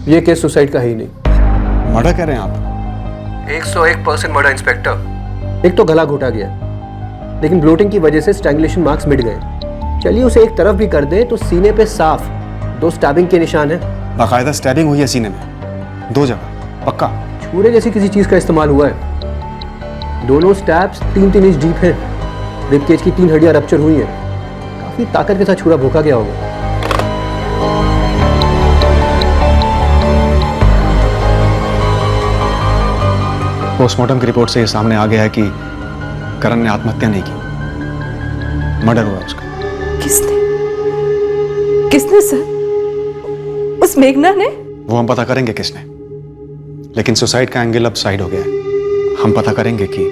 ये केस सुसाइड का है ही नहीं। मर्डर कह रहे हैं आप? 101% मर्डर इंस्पेक्टर। एक तो गला घोटा गया, लेकिन ब्लोटिंग की वजह से स्ट्रैंगुलेशन मार्क्स मिट गए। चलिए उसे एक तरफ भी कर दे तो सीने पे साफ 2 स्टैबिंग के निशान है। बाकायदा स्टैबिंग हुई है सीने में, 2 जगह, पक्का? छुरे जैसी किसी चीज का इस्तेमाल हुआ है। दोनों स्टैब्स 3-3 इंच डीप हैं। रिबकेज की 3 हड्डियां रप्चर हुई हैं। काफी ताकत के साथ छुरा भोंका गया होगा। पोस्टमार्टम की रिपोर्ट से यह सामने आ गया है कि करण ने आत्महत्या नहीं की, मर्डर हुआ उसका। किसने सर? उस मेघना ने? वो हम पता करेंगे किसने, लेकिन सुसाइड का एंगल अब साइड हो गया है। हम पता करेंगे कि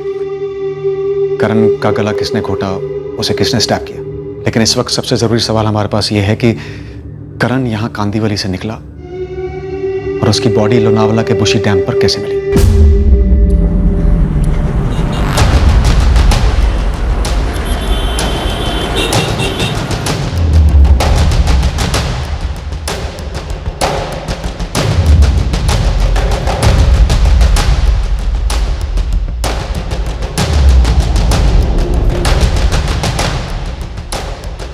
करण का गला किसने घोटा, उसे किसने स्टैब किया। लेकिन इस वक्त सबसे जरूरी सवाल हमारे पास यह है कि करण यहां कांदीवली से निकला और उसकी बॉडी लोनावाला के बुशी डैम पर कैसे मिली।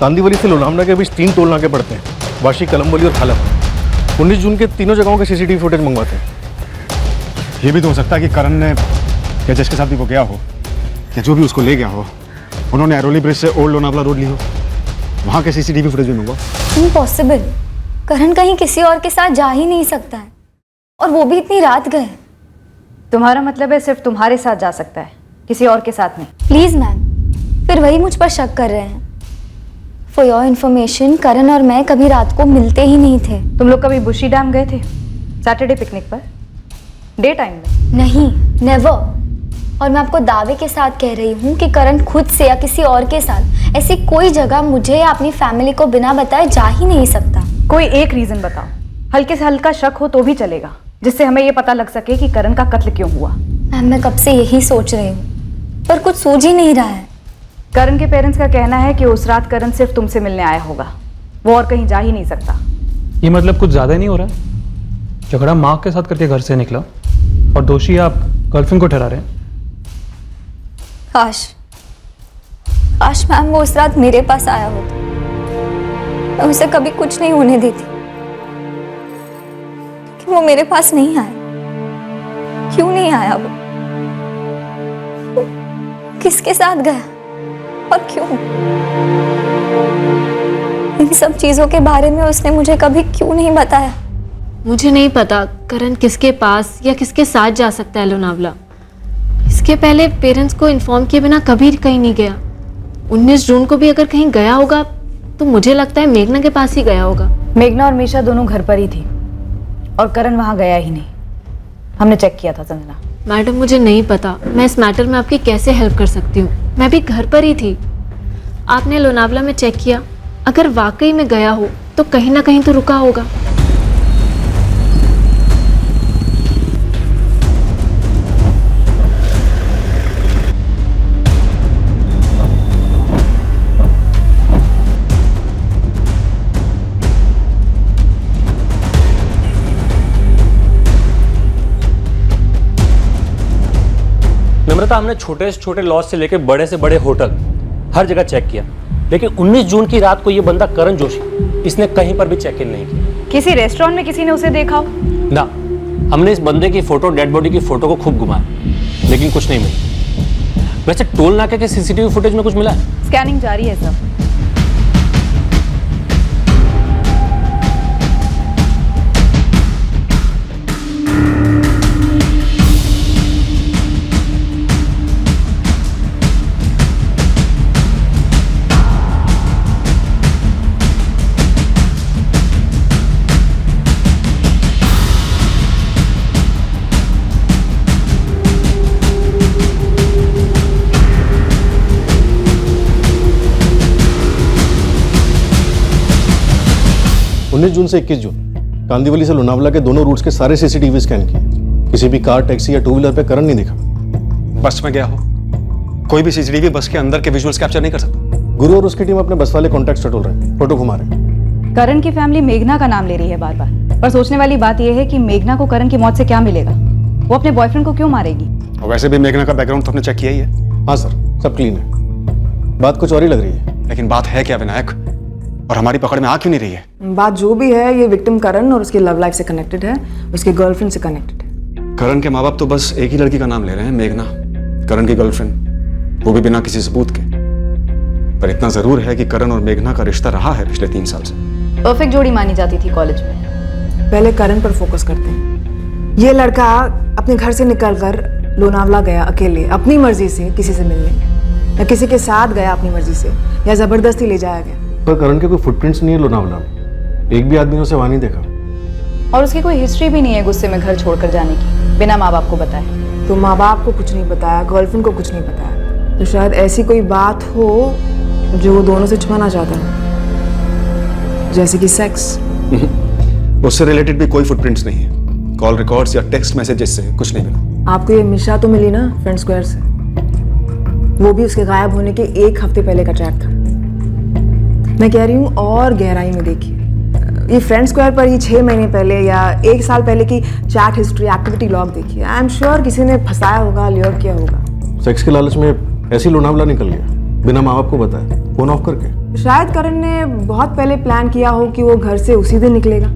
कांदीवली से लोनावला के बीच 3 टोल नाके पड़ते हैं, वाशी, कलमबली और खालम। 19 जून के तीनों जगहों के सीसीटीवी फुटेज मंगवाते हैं। ये भी तो हो सकता है कि करण ने या जिसके साथ भी वो गया हो या जो भी उसको ले गया हो, उन्होंने एरोली ब्रिज से ओल्ड लोनावला रोड ली हो, वहाँ के सीसीटीवी फुटेज भी मंगवा। इम्पॉसिबल। करण कहीं किसी और के साथ जा ही नहीं सकता है, और वो भी इतनी रात गए। तुम्हारा मतलब है सिर्फ तुम्हारे साथ जा सकता है, किसी और के साथ नहीं? प्लीज मैम, फिर वही मुझ पर शक कर रहे हैं। फॉर योर इन्फॉर्मेशन, करण और मैं कभी रात को मिलते ही नहीं थे। तुम लोग कभी बुशी डैम गए थे सैटरडे पिकनिक पर, डे टाइम में? नहीं, नेवर। और मैं आपको दावे के साथ कह रही हूँ कि करण खुद से या किसी और के साथ ऐसी कोई जगह मुझे या अपनी फैमिली को बिना बताए जा ही नहीं सकता। कोई एक रीजन बताओ, हल्के से हल्का शक हो तो भी चलेगा, जिससे हमें ये पता लग सके कि करण का कत्ल क्यों हुआ। मैम, मैं कब से यही सोच रही हूँ, पर कुछ सूझ ही नहीं रहा है। करण के पेरेंट्स का कहना है कि उस रात करण सिर्फ तुमसे मिलने आया होगा, वो और कहीं जा ही नहीं सकता। ये मतलब कुछ ज़्यादा नहीं हो रहा है? झगड़ा माँ के साथ करके घर से निकला और दोषी आप गर्लफ्रेंड को ठहरा रहे हैं। काश मैम वो उस रात मेरे पास आया होता, मैं उसे कभी कुछ नहीं होने देती। लेकिन वो मेरे पास नहीं आया। क्यों नहीं आया वो किसके साथ गया और क्यों? इन सब चीजों के बारे में उसने मुझे कभी क्यों नहीं बताया? मुझे नहीं पता करण किसके पास या किसके साथ जा सकता है लोनावला। इसके पहले पेरेंट्स को इन्फॉर्म किए बिना कभी कहीं नहीं गया। 19 जून को भी अगर कहीं गया होगा तो मुझे लगता है मेघना के पास ही गया होगा। मेघना और मीशा दोनों घर पर ही थी और करण वहां गया ही नहीं। हमने चेक किया था संजना। मैडम, मुझे नहीं पता मैं इस मैटर में आपकी कैसे हेल्प कर सकती हूँ। मैं भी घर पर ही थी। आपने लोनावला में चेक किया, अगर वाकई में गया हो तो कहीं ना कहीं तो रुका होगा। नम्रता, हमने छोटे से छोटे लॉज से लेकर बड़े से बड़े होटल हर जगह चेक किया, लेकिन 19 जून की रात को ये बंदा करण जोशी, इसने कहीं पर भी चेक इन नहीं किया। किसी रेस्टोरेंट में किसी ने उसे देखा हो? ना, हमने इस बंदे की फोटो, डेड बॉडी की फोटो को खूब घुमाया, लेकिन कुछ नहीं मिला। वैसे टोल नाके के सीसीटीवी फुटेज में कुछ मिला है? स्कैनिंग जारी है सब। जून से 21 जून कांदीवली से लोनावला के दोनों रूट्स के सारे सीसीटीवी स्कैन किए। किसी भी कार, टैक्सी या टू व्हीलर पे करण नहीं दिखा। बस में गया हो, कोई भी सीसीटीवी बस के अंदर के विजुअल्स कैप्चर नहीं कर सकता। गुरु और उसकी टीम अपने बस वाले कॉन्टैक्ट्स टटोल रहे हैं, फोटो घुमा रहे हैं। करण की फैमिली मेघना का नाम ले रही है बार बार, पर सोचने वाली बात यह है कि मेघना को करण की मौत से क्या मिलेगा? वो अपने बॉयफ्रेंड को क्यों मारेगी? और वैसे भी मेघना का बैकग्राउंड तो हमने चेक किया ही है। हाँ सर, सब क्लीन है। बात कुछ और ही लग रही है। लेकिन बात है क्या विनायक, और हमारी पकड़ में आ क्यों नहीं रही है? बात जो भी है, ये विक्टिम करण और उसकी लव लाइफ से कनेक्टेड है, उसके गर्लफ्रेंड से कनेक्टेड है। करण के माँ बाप तो बस एक ही लड़की का नाम ले रहे हैं, मेघना, करण की गर्लफ्रेंड, वो भी बिना किसी सबूत के। पर इतना जरूर है कि करण और मेघना का रिश्ता रहा है पिछले 3 साल से। परफेक्ट जोड़ी मानी जाती थी कॉलेज में। पहले करण पर फोकस करते हैं। ये लड़का अपने घर से निकलकर लोनावला गया अकेले, अपनी मर्जी से किसी से मिलने, या किसी के साथ गया अपनी मर्जी से, या जबरदस्ती ले जाया गया। पर करण के कोई फुटप्रिंट्स नहीं है लोनावला में। एक भी आदमी ने उसे वहां नहीं देखा। और उसकी कोई हिस्ट्री भी नहीं है गुस्से में घर छोड़कर जाने की, बिना माँ बाप को बताए। तो माँ बाप को कुछ नहीं बताया, गर्लफ्रेंड को कुछ नहीं बताया, तो शायद ऐसी कोई बात हो जो वो दोनों से छुपाना चाहता है, जैसे कि सेक्स। उससे रिलेटेड भी कोई फुटप्रिंट्स नहीं है। कॉल रिकॉर्ड्स या टेक्स्ट मैसेजेस से कुछ नहीं मिला। आपको ये मिशा तो मिली ना फ्रेंड स्क्वायर से, वो भी उसके गायब होने के 1 हफ्ते पहले का चैट था। मैं कह रही हूँ और गहराई में देखिए, ये फ्रेंड स्क्वायर पर ही 6 महीने पहले या 1 साल पहले की चैट हिस्ट्री, एक्टिविटी लॉग देखिए। आई एम श्योर किसी ने फंसाया होगा, लियर किया होगा। सेक्स के लालच में ऐसी लोनावला निकल गया, बिना माँ बाप को बताए, फोन ऑफ करके? शायद करण ने बहुत पहले प्लान किया हो कि वो घर से उसी दिन निकलेगा।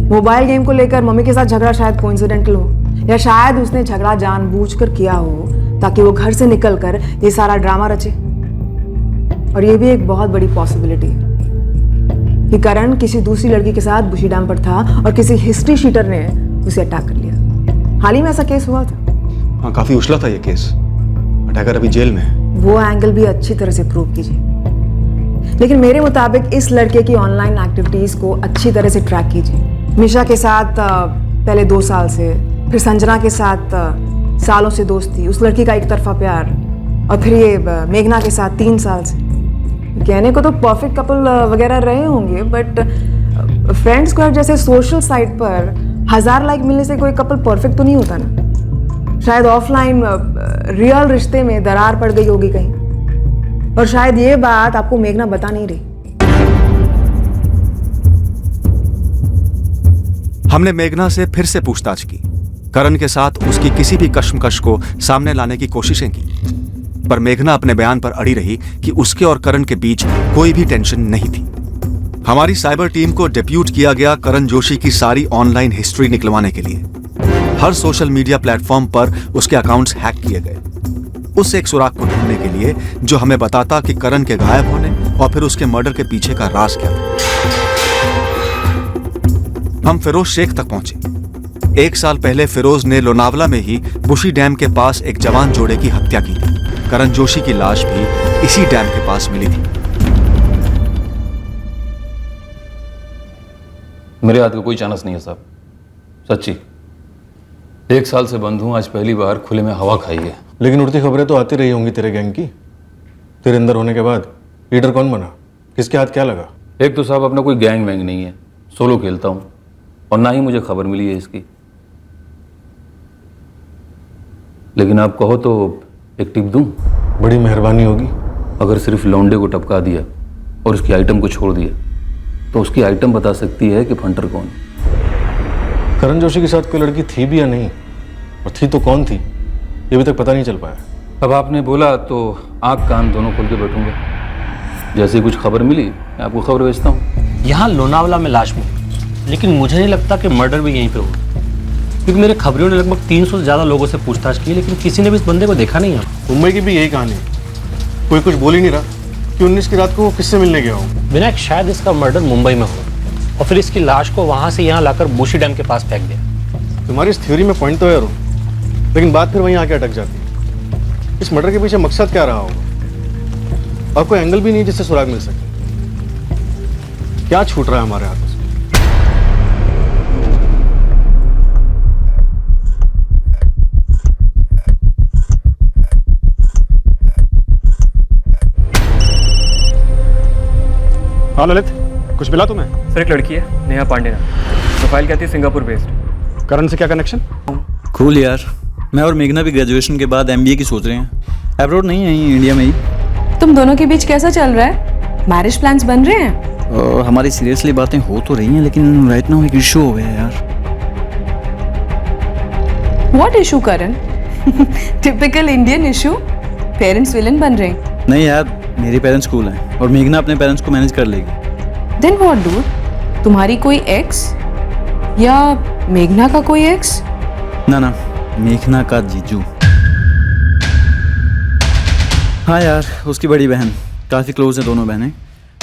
मोबाइल गेम को लेकर मम्मी के साथ झगड़ा शायद कोइंसिडेंटल हो, या शायद उसने झगड़ा जानबूझकर किया हो ताकि वो घर से निकलकर ये सारा ड्रामा रचे। और ये भी एक बहुत बड़ी पॉसिबिलिटी है कि करण किसी दूसरी लड़की के साथ बुशी डैम पर था और किसी हिस्ट्री शीटर ने उसे अटैक कर लिया। हाल ही में ऐसा केस हुआ था। हाँ, काफी उछला था ये केस। अटैकर अभी जेल में है। वो एंगल भी अच्छी तरह से प्रूव कीजिए। लेकिन मेरे मुताबिक इस लड़के की ऑनलाइन एक्टिविटीज को अच्छी तरह से ट्रैक कीजिए। मिशा के साथ पहले 2 साल से, फिर संजना के साथ सालों से दोस्ती, उस लड़की का एक तरफा प्यार, और फिर ये मेघना के साथ 3 साल से। कहने को तो परफेक्ट कपल वगैरह रहे होंगे, बट फ्रेंड स्क्वायर जैसे सोशल साइट पर 1000 लाइक मिलने से कोई कपल परफेक्ट तो नहीं होता ना। शायद ऑफलाइन रियल रिश्ते में दरार पड़ गई होगी कहीं, और शायद ये बात आपको मेघना बता नहीं रही। हमने मेघना से फिर से पूछताछ की। करण के साथ उसकी किसी भी कश्मकश को सामने लाने की कोशिशें की, पर मेघना अपने बयान पर अड़ी रही कि उसके और करण के बीच कोई भी टेंशन नहीं थी। हमारी साइबर टीम को डेप्यूट किया गया करण जोशी की सारी ऑनलाइन हिस्ट्री निकलवाने के लिए। हर सोशल मीडिया प्लेटफॉर्म पर उसके अकाउंट्स हैक किए गए। उस एक सुराग को ढूंढने के लिए जो हमें बताता कि करण के गायब होने और फिर उसके मर्डर के पीछे का राज क्या था। हम फिरोज शेख तक पहुंचे। 1 साल पहले फिरोज ने लोनावला में ही बुशी डैम के पास एक जवान जोड़े की हत्या की थी। करण जोशी की लाश भी इसी डैम के पास मिली थी। मेरे हाथ का कोई चांस नहीं है साहब, सच्ची। 1 साल से बंद हूं, आज पहली बार खुले में हवा खाई है। लेकिन उड़ती खबरें तो आती रही होंगी तेरे गैंग की। तेरे अंदर होने के बाद लीडर कौन बना? किसके हाथ क्या लगा? एक तो साहब अपना कोई गैंग वैंग नहीं है, सोलो खेलता हूं, और ना ही मुझे खबर मिली है इसकी। लेकिन आप कहो तो एक टिप दूं? बड़ी मेहरबानी होगी। अगर सिर्फ लौंडे को टपका दिया और उसकी आइटम को छोड़ दिया तो उसकी आइटम बता सकती है कि फंटर कौन। करण जोशी के साथ कोई लड़की थी भी या नहीं, और थी तो कौन थी, ये अभी तक पता नहीं चल पाया। अब आपने बोला तो आंख कान दोनों खोल के बैठूंगा। जैसे ही कुछ खबर मिली मैं आपको खबर भेजता हूँ। यहाँ लोनावला में लाश मिली, लेकिन मुझे नहीं लगता कि मर्डर भी यहीं पे होगा, क्योंकि मेरे खबरियों ने लगभग 300 से ज़्यादा लोगों से पूछताछ की, लेकिन किसी ने भी इस बंदे को देखा नहीं है। मुंबई की भी यही कहानी है। कोई कुछ बोल ही नहीं रहा कि 19 की रात को वो किससे मिलने गया हो। विनायक, शायद इसका मर्डर मुंबई में हुआ और फिर इसकी लाश को वहाँ से यहाँ लाकर बुशी डैम के पास फेंक दिया। तुम्हारी इस थ्योरी में पॉइंट तो है, लेकिन बात फिर वहीं आके अटक जाती है। इस मर्डर के पीछे मकसद क्या रहा होगा, और कोई एंगल भी नहीं जिससे सुराग मिल सके। क्या छूट रहा है हमारे हाथों से? हाँ ललित, कुछ मिला तुम्हें? सर एक लड़की है, नेहा पांडे नाम, प्रोफाइल कहती है सिंगापुर बेस्ड। करण से क्या कनेक्शन? कूल यार, मैं और मेघना भी ग्रेजुएशन के बाद MBA की सोच रहे हैं। अब्रॉड नहीं, यहीं इंडिया में ही। तुम दोनों के बीच कैसा चल रहा है? मैरिज प्लान्स बन रहे हैं? हमारी सीरियसली बातें हो तो रही हैं, लेकिन राइट नाउ एक इशू हो गया है यार। What issue Karan? Typical Indian issue. Parents villain बन रहे हैं। नहीं यार, मेरे पेरेंट्स कूल हैं और मेघना अपने पेरेंट्स को मैनेज कर लेगी। Then what dude? तुम्हारी कोई एक्स या मेघना का कोई एक्स? ना, मेघना का जीजू। हाँ यार, उसकी बड़ी बहन, काफ़ी क्लोज है दोनों बहनें।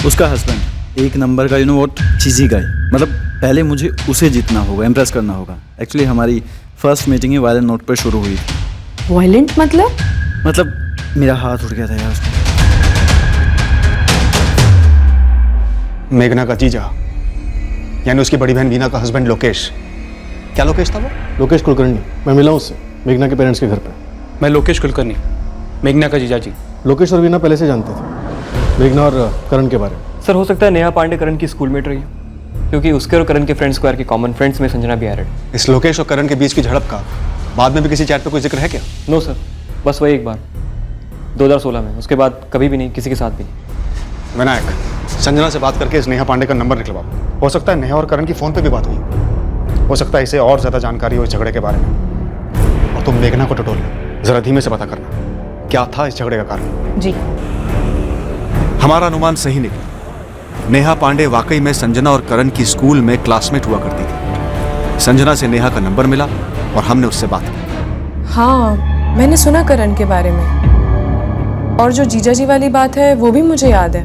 उसका हस्बैंड एक नंबर का, यू नो व्हाट, चीज़ी गाय। मतलब पहले मुझे उसे जीतना होगा, इम्प्रेस करना होगा। एक्चुअली हमारी फर्स्ट मीटिंग ही वायलेंट नोट पर शुरू हुई थी। वायलेंट मतलब मेरा हाथ उठ गया था यार उसमें। मेघना का जीजा, यानी उसकी बड़ी बहन वीना का हस्बैंड लोकेश। क्या लोकेश था वो? लोकेश कुलकर्णी। मैं मिला उससे मेघना के पेरेंट्स के घर पे। मैं लोकेश कुलकर्णी, मेघना का जीजा जी। लोकेश और वीना पहले से जानते थे मेघना और करण के बारे में। सर हो सकता है नेहा पांडे करण की स्कूलमेट रही हो, क्योंकि उसके और करण के फ्रेंड स्क्वायर के कॉमन फ्रेंड्स में संजना भी एडेड। इस लोकेश और करण के बीच की झड़प का बाद में भी किसी चैट पे कोई जिक्र है क्या? नो सर, बस वही एक बार 2016 में, उसके बाद कभी भी नहीं, किसी के साथ भी नहीं। विनायक, संजना से बात करके इस नेहा पांडे का नंबर निकलवा। हो सकता है नेहा और करण की फोन पे भी बात हुई। हो सकता है इसे और ज्यादा जानकारी हो इस झगड़े के बारे में। और तुम मेघना को टटोल लो, जरा धीमे से पता करना। क्या था इस झगड़े का कारण। जी। हमारा अनुमान सही निकला। नेहा पांडे वाकई में संजना और करण की स्कूल में क्लासमेट हुआ करती थी। संजना से नेहा का नंबर मिला और हमने उससे बात की। हाँ, मैंने सुना करण के बारे में, और जो जीजा जी वाली बात है वो भी मुझे याद है।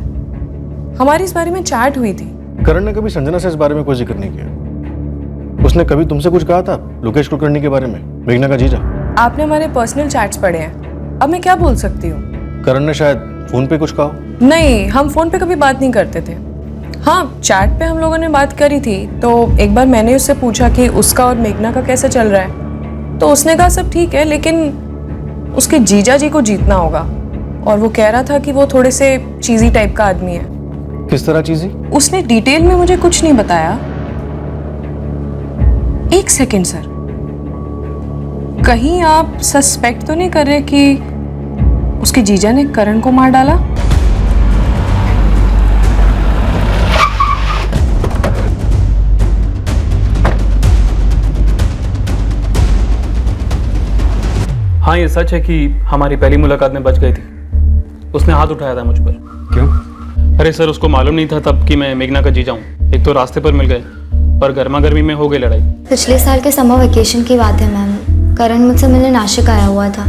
हमारी इस बारे में चैट हुई थी। करण ने कभी संजना से इस बारे में कोई जिक्र नहीं किया। उसने कभी तुमसे कुछ कहा था लोकेश कुलकर्णी के बारे में, मेघना का जीजा? आपने हमारे पर्सनल चैट्स पढ़े हैं, अब मैं क्या बोल सकती हूँ। करण ने शायद फोन पे कुछ कहा? नहीं, हम फोन पे कभी बात नहीं करते थे। हाँ, चैट पे हम लोगों ने बात करी थी, तो एक बार मैंने उससे पूछा कि उसका और मेघना का कैसा चल रहा है, तो उसने कहा सब ठीक है, लेकिन उसके जीजा जी को जीतना होगा, और वो कह रहा था कि वो थोड़े से चीजी टाइप का आदमी है। किस तरह चीजी? उसने डिटेल में मुझे कुछ नहीं बताया। एक सेकेंड सर, कहीं आप सस्पेक्ट तो नहीं कर रहे कि उसके जीजा ने करण को मार डाला? हाँ, ये सच है कि हमारी पहली मुलाकात में बच गई थी। उसने हाथ उठाया था मुझ पर। क्यों? अरे सर, उसको मालूम नहीं था तब कि मैं मेघना का जीजा हूँ। एक तो रास्ते पर मिल गए और गर्मा गर्मी में हो गई लड़ाई। पिछले साल के समर वेकेशन की बात है मैम। करण मुझसे मिलने नासिक आया हुआ था।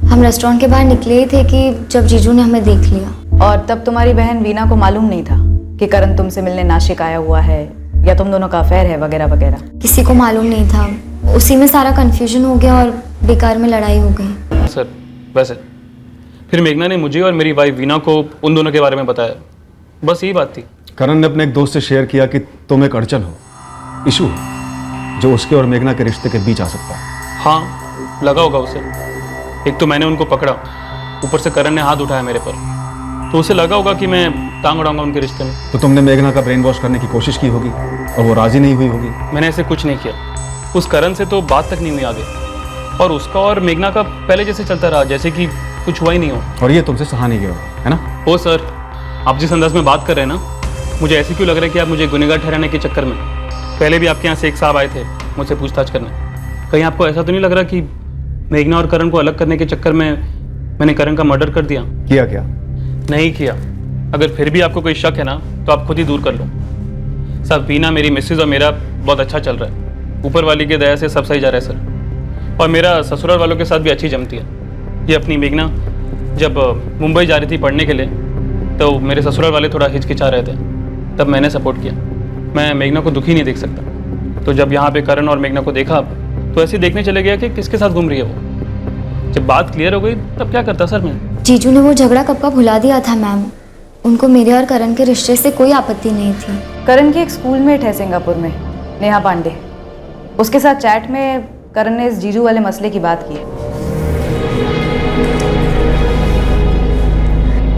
हम रेस्टोरेंट के बाहर निकले ही थे कि जब जीजू ने हमें देख लिया। और तब तुम्हारी बहन वीना को मालूम नहीं था कि करण तुमसे मिलने नासिक आया हुआ है या तुम दोनों का अफेयर है वगैरह वगैरह? किसी को मालूम नहीं था। उसी में सारा कंफ्यूजन हो गया और बेकार में लड़ाई हो गई। सर, वैसे फिर मेघना ने मुझे और मेरी वाइफ वीना को उन दोनों के बारे में बताया। बस यही बात थी। करण ने अपने एक दोस्त से शेयर किया कि तुम एक अड़चन हो, इशू है जो उसके और मेघना के रिश्ते के बीच आ सकता है। हाँ, लगा होगा उसे। एक तो मैंने उनको पकड़ा, ऊपर से करण ने हाथ उठाया मेरे पर, तो उसे लगा होगा कि मैं टांग उड़ाऊंगा उनके रिश्ते में। तो तुमने मेघना का ब्रेन वॉश करने की कोशिश की होगी और वो राजी नहीं हुई होगी। मैंने ऐसे कुछ नहीं किया। उस करण से तो बात तक नहीं हुई आगे, और उसका और मेघना का पहले जैसे चलता रहा, जैसे कि कुछ हुआ ही नहीं हो। और ये तुमसे सहा नहीं गया होगा, है ना? ओ सर, आप जिस अंदाज में बात कर रहे हैं ना, मुझे ऐसे क्यों लग रहा है कि आप मुझे गुनहगार ठहराने के चक्कर में, पहले भी आपके यहाँ से एक साहब आए थे मुझसे पूछताछ करने। कहीं आपको ऐसा तो नहीं लग रहा कि मेघना और करण को अलग करने के चक्कर में मैंने करण का मर्डर कर दिया? किया क्या? नहीं किया। अगर फिर भी आपको कोई शक है ना, तो आप खुद ही दूर कर लो। सब वीना, मेरी मिसेज और मेरा बहुत अच्छा चल रहा है। ऊपर वाली की दया से सब सही जा रहा है सर। और मेरा ससुराल वालों के साथ भी अच्छी जमती है। ये अपनी मेघना जब मुंबई जा रही थी पढ़ने के लिए, तो मेरे ससुराल वाले थोड़ा हिचकिचा रहे थे, तब मैंने सपोर्ट किया। मैं मेघना को दुखी नहीं देख सकता। तो जब यहाँ पे करण और मेघना को देखा, तो ऐसे देखने चले गया कि किसके साथ घूम रही है वो। जब बात क्लियर हो गई, तब क्या करता सर मैं? जीजू ने वो झगड़ा कब का भुला दिया था मैम। उनको मेरे और करण के रिश्ते से कोई आपत्ति नहीं थी। करण की एक स्कूलमेट है सिंगापुर में, नेहा पांडे। उसके साथ चैट में करण ने इस जीजू वाले मसले की बात की।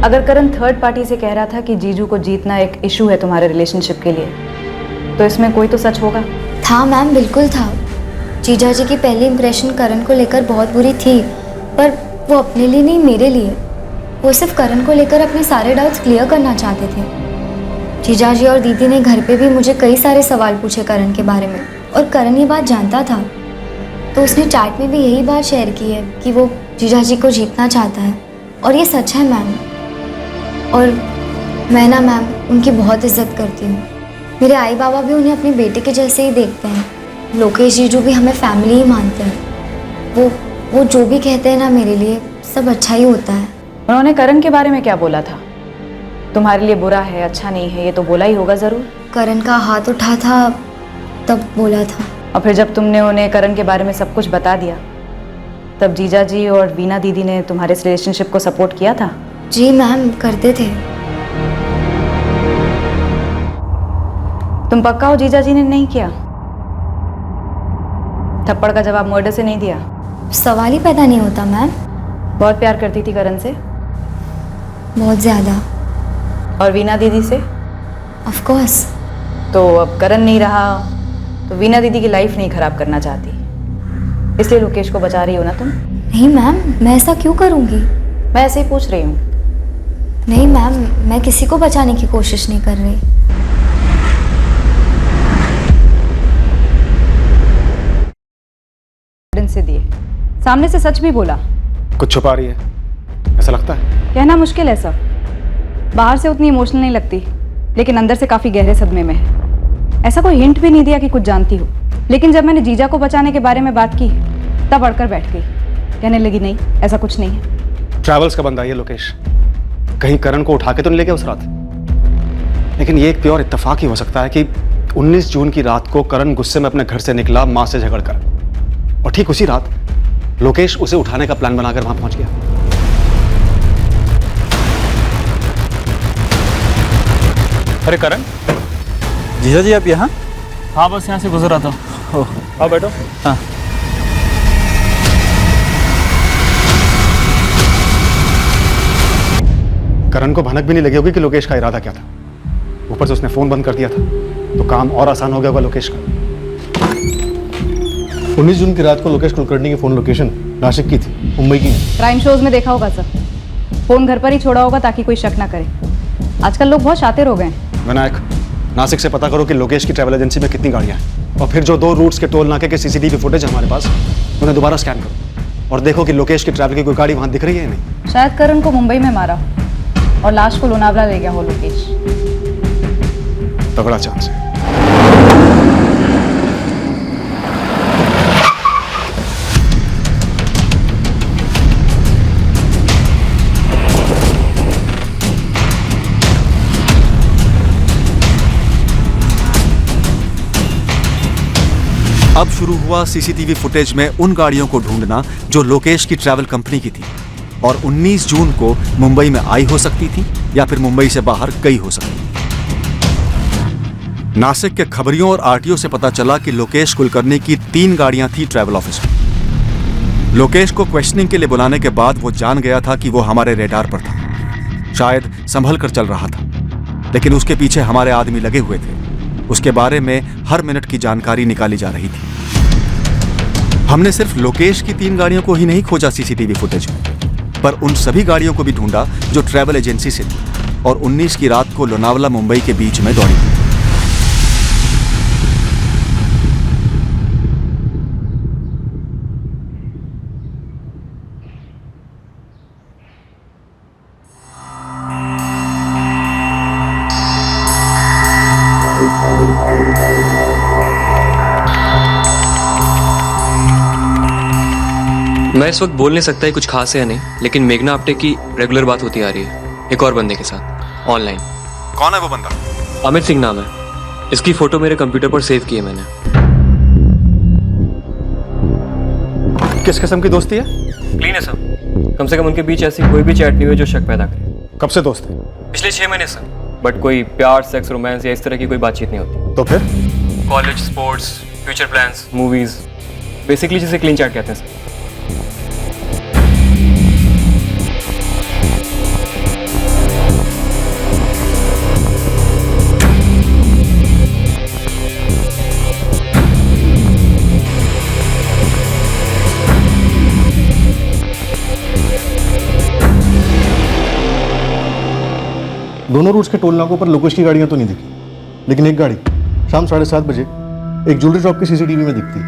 अगर करण थर्ड पार्टी से कह रहा था कि जीजू को जीतना एक इशू है तुम्हारे रिलेशनशिप के लिए, तो इसमें कोई तो सच होगा। था मैम, बिल्कुल था। जीजा जी की पहली इंप्रेशन करण को लेकर बहुत बुरी थी, पर वो अपने लिए नहीं, मेरे लिए। वो सिर्फ करण को लेकर अपने सारे डाउट्स क्लियर करना चाहते थे। जीजा जी और दीदी ने घर पे भी मुझे कई सारे सवाल पूछे करण के बारे में, और करण ये बात जानता था, तो उसने चैट में भी यही बात शेयर की है कि वो जीजा जी को जीतना चाहता है। और ये सच है मैम। और मैं ना मैम उनकी बहुत इज्जत करती हूँ। मेरे आई बाबा भी उन्हें अपने बेटे के जैसे ही देखते हैं। लोकेश जीजू भी हमें फैमिली ही मानते हैं। वो जो भी कहते हैं ना, मेरे लिए सब अच्छा ही होता है। उन्होंने करण के बारे में क्या बोला था? तुम्हारे लिए बुरा है, अच्छा नहीं है, ये तो बोला ही होगा ज़रूर। करण का हाथ उठा था तब बोला था। और फिर जब तुमने उन्हें करण के बारे में सब कुछ बता दिया, तब जीजा जी और वीना दीदी ने तुम्हारे इस रिलेशनशिप को सपोर्ट किया था? जी मैम, करते थे। तुम पक्का हो जीजा जी ने नहीं किया? थप्पड़ का जवाब मर्डर से नहीं दिया? सवाल ही पैदा नहीं होता मैम। बहुत प्यार करती थी करण से? बहुत ज़्यादा। और वीना दीदी से? Of course. तो अब करण नहीं रहा, तो वीना दीदी की लाइफ नहीं खराब करना चाहती, इसलिए लोकेश को बचा रही हो ना तुम? नहीं मैम, मैं ऐसा क्यों करूँगी? मैं ऐसे ही पूछ रही हूँ। नहीं मैम, मैं किसी को बचाने की कोशिश नहीं कर रही। से दिए, सामने से सच भी बोला। कुछ छुपा रही है? ऐसा लगता है? कहना मुश्किल है सर। बाहर से उतनी इमोशनल नहीं लगती, लेकिन अंदर से काफी गहरे सदमे में है। ऐसा कोई हिंट भी नहीं दिया कि कुछ जानती हो, लेकिन जब मैंने जीजा को बचाने के बारे में बात की तब अड़कर बैठ गई। कहने लगी नहीं, ऐसा कुछ नहीं है। ट्रैवल्स का बंदा है ये लोकेश, कहीं करण को उठा के तो नहीं ले गया उस रात? लेकिन ये एक प्योर इत्तेफाक ही हो सकता है कि 19 जून की रात को करण गुस्से में अपने घर से निकला मां से झगड़कर, और ठीक उसी रात लोकेश उसे उठाने का प्लान बनाकर वहां पहुंच गया। अरे करण। जीजा जी आप यहाँ? हाँ बस यहाँ से गुजर रहा था। आओ बैठो। हाँ। करण को भनक भी नहीं लगी होगी कि लोकेश का इरादा क्या था। ऊपर से उसने फोन बंद कर दिया था, तो काम और आसान हो गया होगा लोकेश का। 19 जून की रात को लोकेश कुलकर्णी की फोन लोकेशन नासिक की थी, मुंबई की नहीं। क्राइम शोज में देखा होगा सर, फोन घर पर ही छोड़ा होगा ताकि कोई शक ना करे। आजकल लोग बहुत शातिर हो गए हैं। विनायक, नासिक से पता करो कि लोकेश की ट्रैवल एजेंसी में कितनी गाड़ियां हैं, और फिर जो 2 रूट्स के टोल नाके के सीसीटीवी फुटेज है हमारे पास, उन्हें दोबारा स्कैन करो और देखो कि लोकेश की ट्रैवल की कोई गाड़ी वहां दिख रही है या नहीं। शायद करण को मुंबई में मारा और लाश को लोनावला ले गया हो लोकेश। तगड़ा चांस है। अब शुरू हुआ सीसीटीवी फुटेज में उन गाड़ियों को ढूंढना जो लोकेश की ट्रैवल कंपनी की थी और 19 जून को मुंबई में आई हो सकती थी या फिर मुंबई से बाहर गई हो सकती थी। नासिक के खबरियों और आरटीओ से पता चला कि लोकेश कुलकर्णी की 3 गाड़ियां थी ट्रैवल ऑफिस में। लोकेश को क्वेश्चनिंग के लिए बुलाने के बाद वो जान गया था कि वो हमारे रेडार पर था, शायद संभल कर चल रहा था, लेकिन उसके पीछे हमारे आदमी लगे हुए थे। उसके बारे में हर मिनट की जानकारी निकाली जा रही थी। हमने सिर्फ लोकेश की 3 गाड़ियों को ही नहीं खोजा सीसीटीवी फुटेज में, पर उन सभी गाड़ियों को भी ढूंढा जो ट्रैवल एजेंसी से थी और 19 की रात को लोनावला मुंबई के बीच में दौड़ी थी। मैं इस वक्त बोल नहीं सकता है कुछ खास है या नहीं, लेकिन मेघना आप्टे की रेगुलर बात होती आ रही है एक और बंदे के साथ ऑनलाइन। कौन है वो बंदा? अमित सिंह नाम है। इसकी फोटो मेरे कंप्यूटर पर सेव की है मैंने। किस किस्म की दोस्ती है? क्लीन है सर, कम से कम उनके बीच ऐसी कोई भी चैट नहीं हुई जो शक पैदा करे। कब से दोस्त है? पिछले 6 महीने से, बट कोई प्यार, सेक्स, रोमांस या इस तरह की कोई बातचीत नहीं होती। तो फिर? College, sports, future plans, movies, basically जिसे क्लीन चैट कहते हैं सर। दोनों रूट्स के टोल नाकों पर लोकेश की गाड़ियां तो नहीं दिखी, लेकिन एक गाड़ी शाम 7:30 बजे एक ज्वेलरी शॉप की सीसीटीवी में दिखती।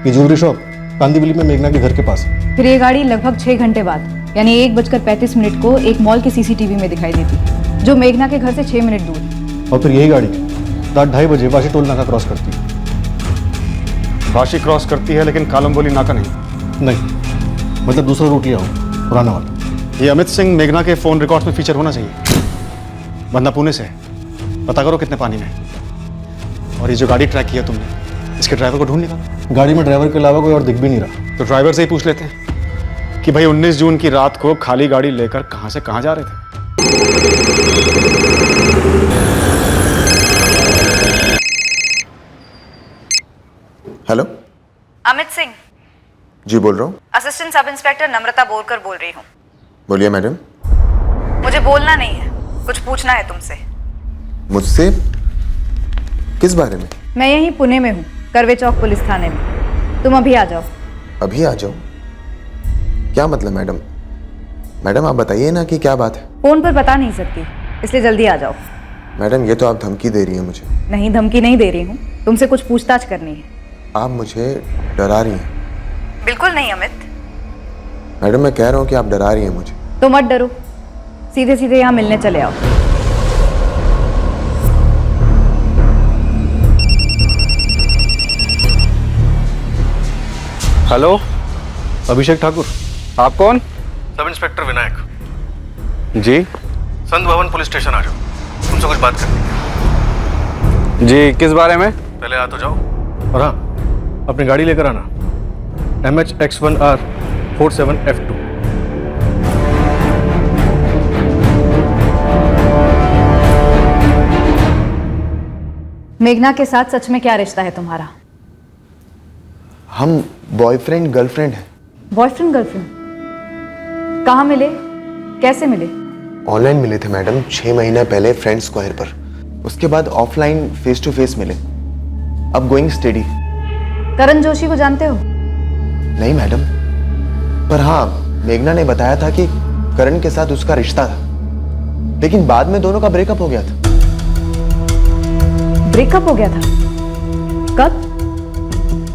ये ज्वेलरी शॉप कांदिवली में मेघना के घर के पास है। फिर ये गाड़ी लगभग 6 घंटे बाद यानी 1:35 को एक मॉल की सीसीटीवी में दिखाई देती, जो मेघना के घर से 6 मिनट दूर। और फिर यही गाड़ी रात 2:30 बजे वाशी टोल नाका क्रॉस करती है। वाशी क्रॉस करती है लेकिन कालमबोली नाका नहीं। मतलब दूसरा रूट लिया हो, पुराना वाला। ये अमित सिंह मेघना के फोन रिकॉर्ड्स में फीचर होना चाहिए। बंदा पुणे से है, पता करो कितने पानी में। और ये जो गाड़ी ट्रैक किया तुमने, इसके ड्राइवर को ढूंढ निकालो। गाड़ी में ड्राइवर के अलावा कोई और दिख भी नहीं रहा। तो ड्राइवर से ही पूछ लेते हैं कि भाई 19 जून की रात को खाली गाड़ी लेकर कहां से कहां जा रहे थे। हेलो, अमित सिंह जी बोल रहा हूँ। Assistant sub inspector Namrata Borkar बोल रही हूँ। बोलिए मैडम। मुझे बोलना नहीं है, कुछ पूछना है तुमसे। मुझसे? किस बारे में? मैं यहीं पुणे में हूँ, करवे चौक पुलिस थाने में। तुम अभी आ जाओ। अभी आ जाओ? क्या मतलब मैडम? मैडम आप बताइए ना कि क्या बात है। फोन पर बता नहीं सकती, इसलिए जल्दी आ जाओ। मैडम ये तो आप धमकी दे रही हैं मुझे। नहीं, धमकी नहीं दे रही हूँ, तुमसे कुछ पूछताछ करनी है। आप मुझे डरा रही हैं। बिल्कुल नहीं अमित। मैडम मैं कह रहा हूँ कि आप डरा रही हैं मुझे। तो मत डरो, सीधे सीधे यहाँ मिलने चले आओ। हेलो, अभिषेक ठाकुर। आप कौन? Sub inspector Vinayak. जी, संत भवन पुलिस स्टेशन आ जाओ, तुमसे कुछ बात करनी। जी, किस बारे में? पहले आ तो जाओ, और हाँ, अपनी गाड़ी लेकर आना, MHX1R 47F2। मेघना के साथ सच में क्या रिश्ता है तुम्हारा? हम बॉयफ्रेंड गर्लफ्रेंड हैं। Boyfriend girlfriend? कहाँ मिले, कैसे मिले? ऑनलाइन मिले थे मैडम, 6 महीने पहले फ्रेंड स्क्वायर पर। उसके बाद ऑफलाइन फेस टू फेस मिले। अब गोइंग स्टडी। करण जोशी को जानते हो? नहीं मैडम, पर हाँ, मेघना ने बताया था कि करण के साथ उसका रिश्ता था, लेकिन बाद में दोनों का ब्रेकअप हो गया था। ब्रेकअप हो गया था? कब?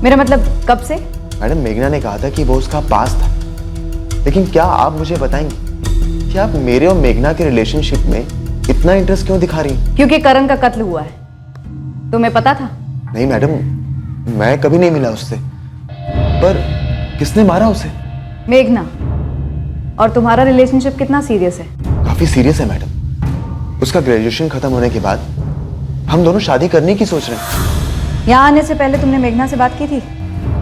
मेरा मतलब कब से? मैडम, मेघना ने कहा था कि वो उसका पास था, लेकिन क्या आप मुझे बताएंगे कि आप मेरे और मेघना के रिलेशनशिप में इतना इंटरेस्ट क्यों दिखा रही हैं? क्योंकि करण का कत्ल हुआ है। तुम्हें पता था? नहीं मैडम, मैं कभी नहीं मिला उससे। पर किसने मारा उसे? मेघना। और तुम्हारा रिलेशनशिप कितना सीरियस है? काफी सीरियस है मैडम। उसका ग्रेजुएशन खत्म होने के बाद हम दोनों शादी करने की सोच रहे हैं। यहाँ आने से पहले तुमने मेघना से बात की थी?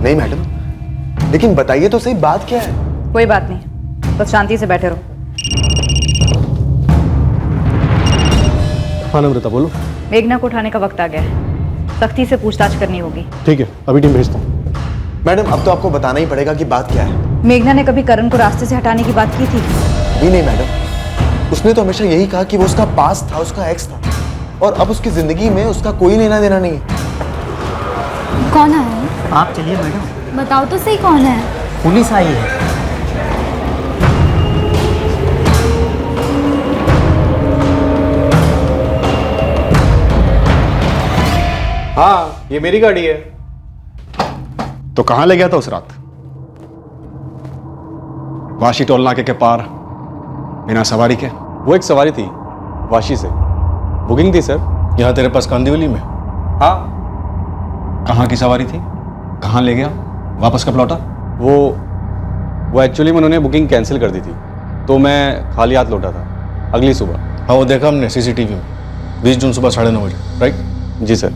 नहीं मैडम, लेकिन बताइए तो सही, बात क्या है? कोई बात नहीं, बस शांति से बैठे रहो। हाँ नम्रता, बोलो। मेघना को उठाने का वक्त आ गया है, सख्ती से पूछताछ करनी होगी। ठीक है, अभी टीम भेजता हूँ। मैडम, अब तो आपको बताना ही पड़ेगा कि बात क्या है। मेघना ने कभी करण को रास्ते से हटाने की बात की थी? भी नहीं मैडम, उसने तो हमेशा यही कहा कि वो उसका पास था, उसका एक्स था, और अब उसकी जिंदगी में उसका कोई लेना देना नहीं है। कौन आया है? आप चलिए मैडम। बताओ तो सही, कौन है? पुलिस आई है। हाँ, ये मेरी गाड़ी है। तो कहां ले गया था उस रात? वाशी टोल नाके के पार बिना सवारी के? वो एक सवारी थी वाशी से, बुकिंग थी सर, यहाँ तेरे पास कांदिवली में। हाँ। कहाँ की सवारी थी? कहाँ ले गया? वापस कब लौटा? वो एक्चुअली में उन्होंने बुकिंग कैंसिल कर दी थी, तो मैं खाली हाथ लौटा था अगली सुबह। हाँ, वो देखा हमने सीसीटीवी में, 20 जून सुबह 9:30 बजे। राइट जी सर।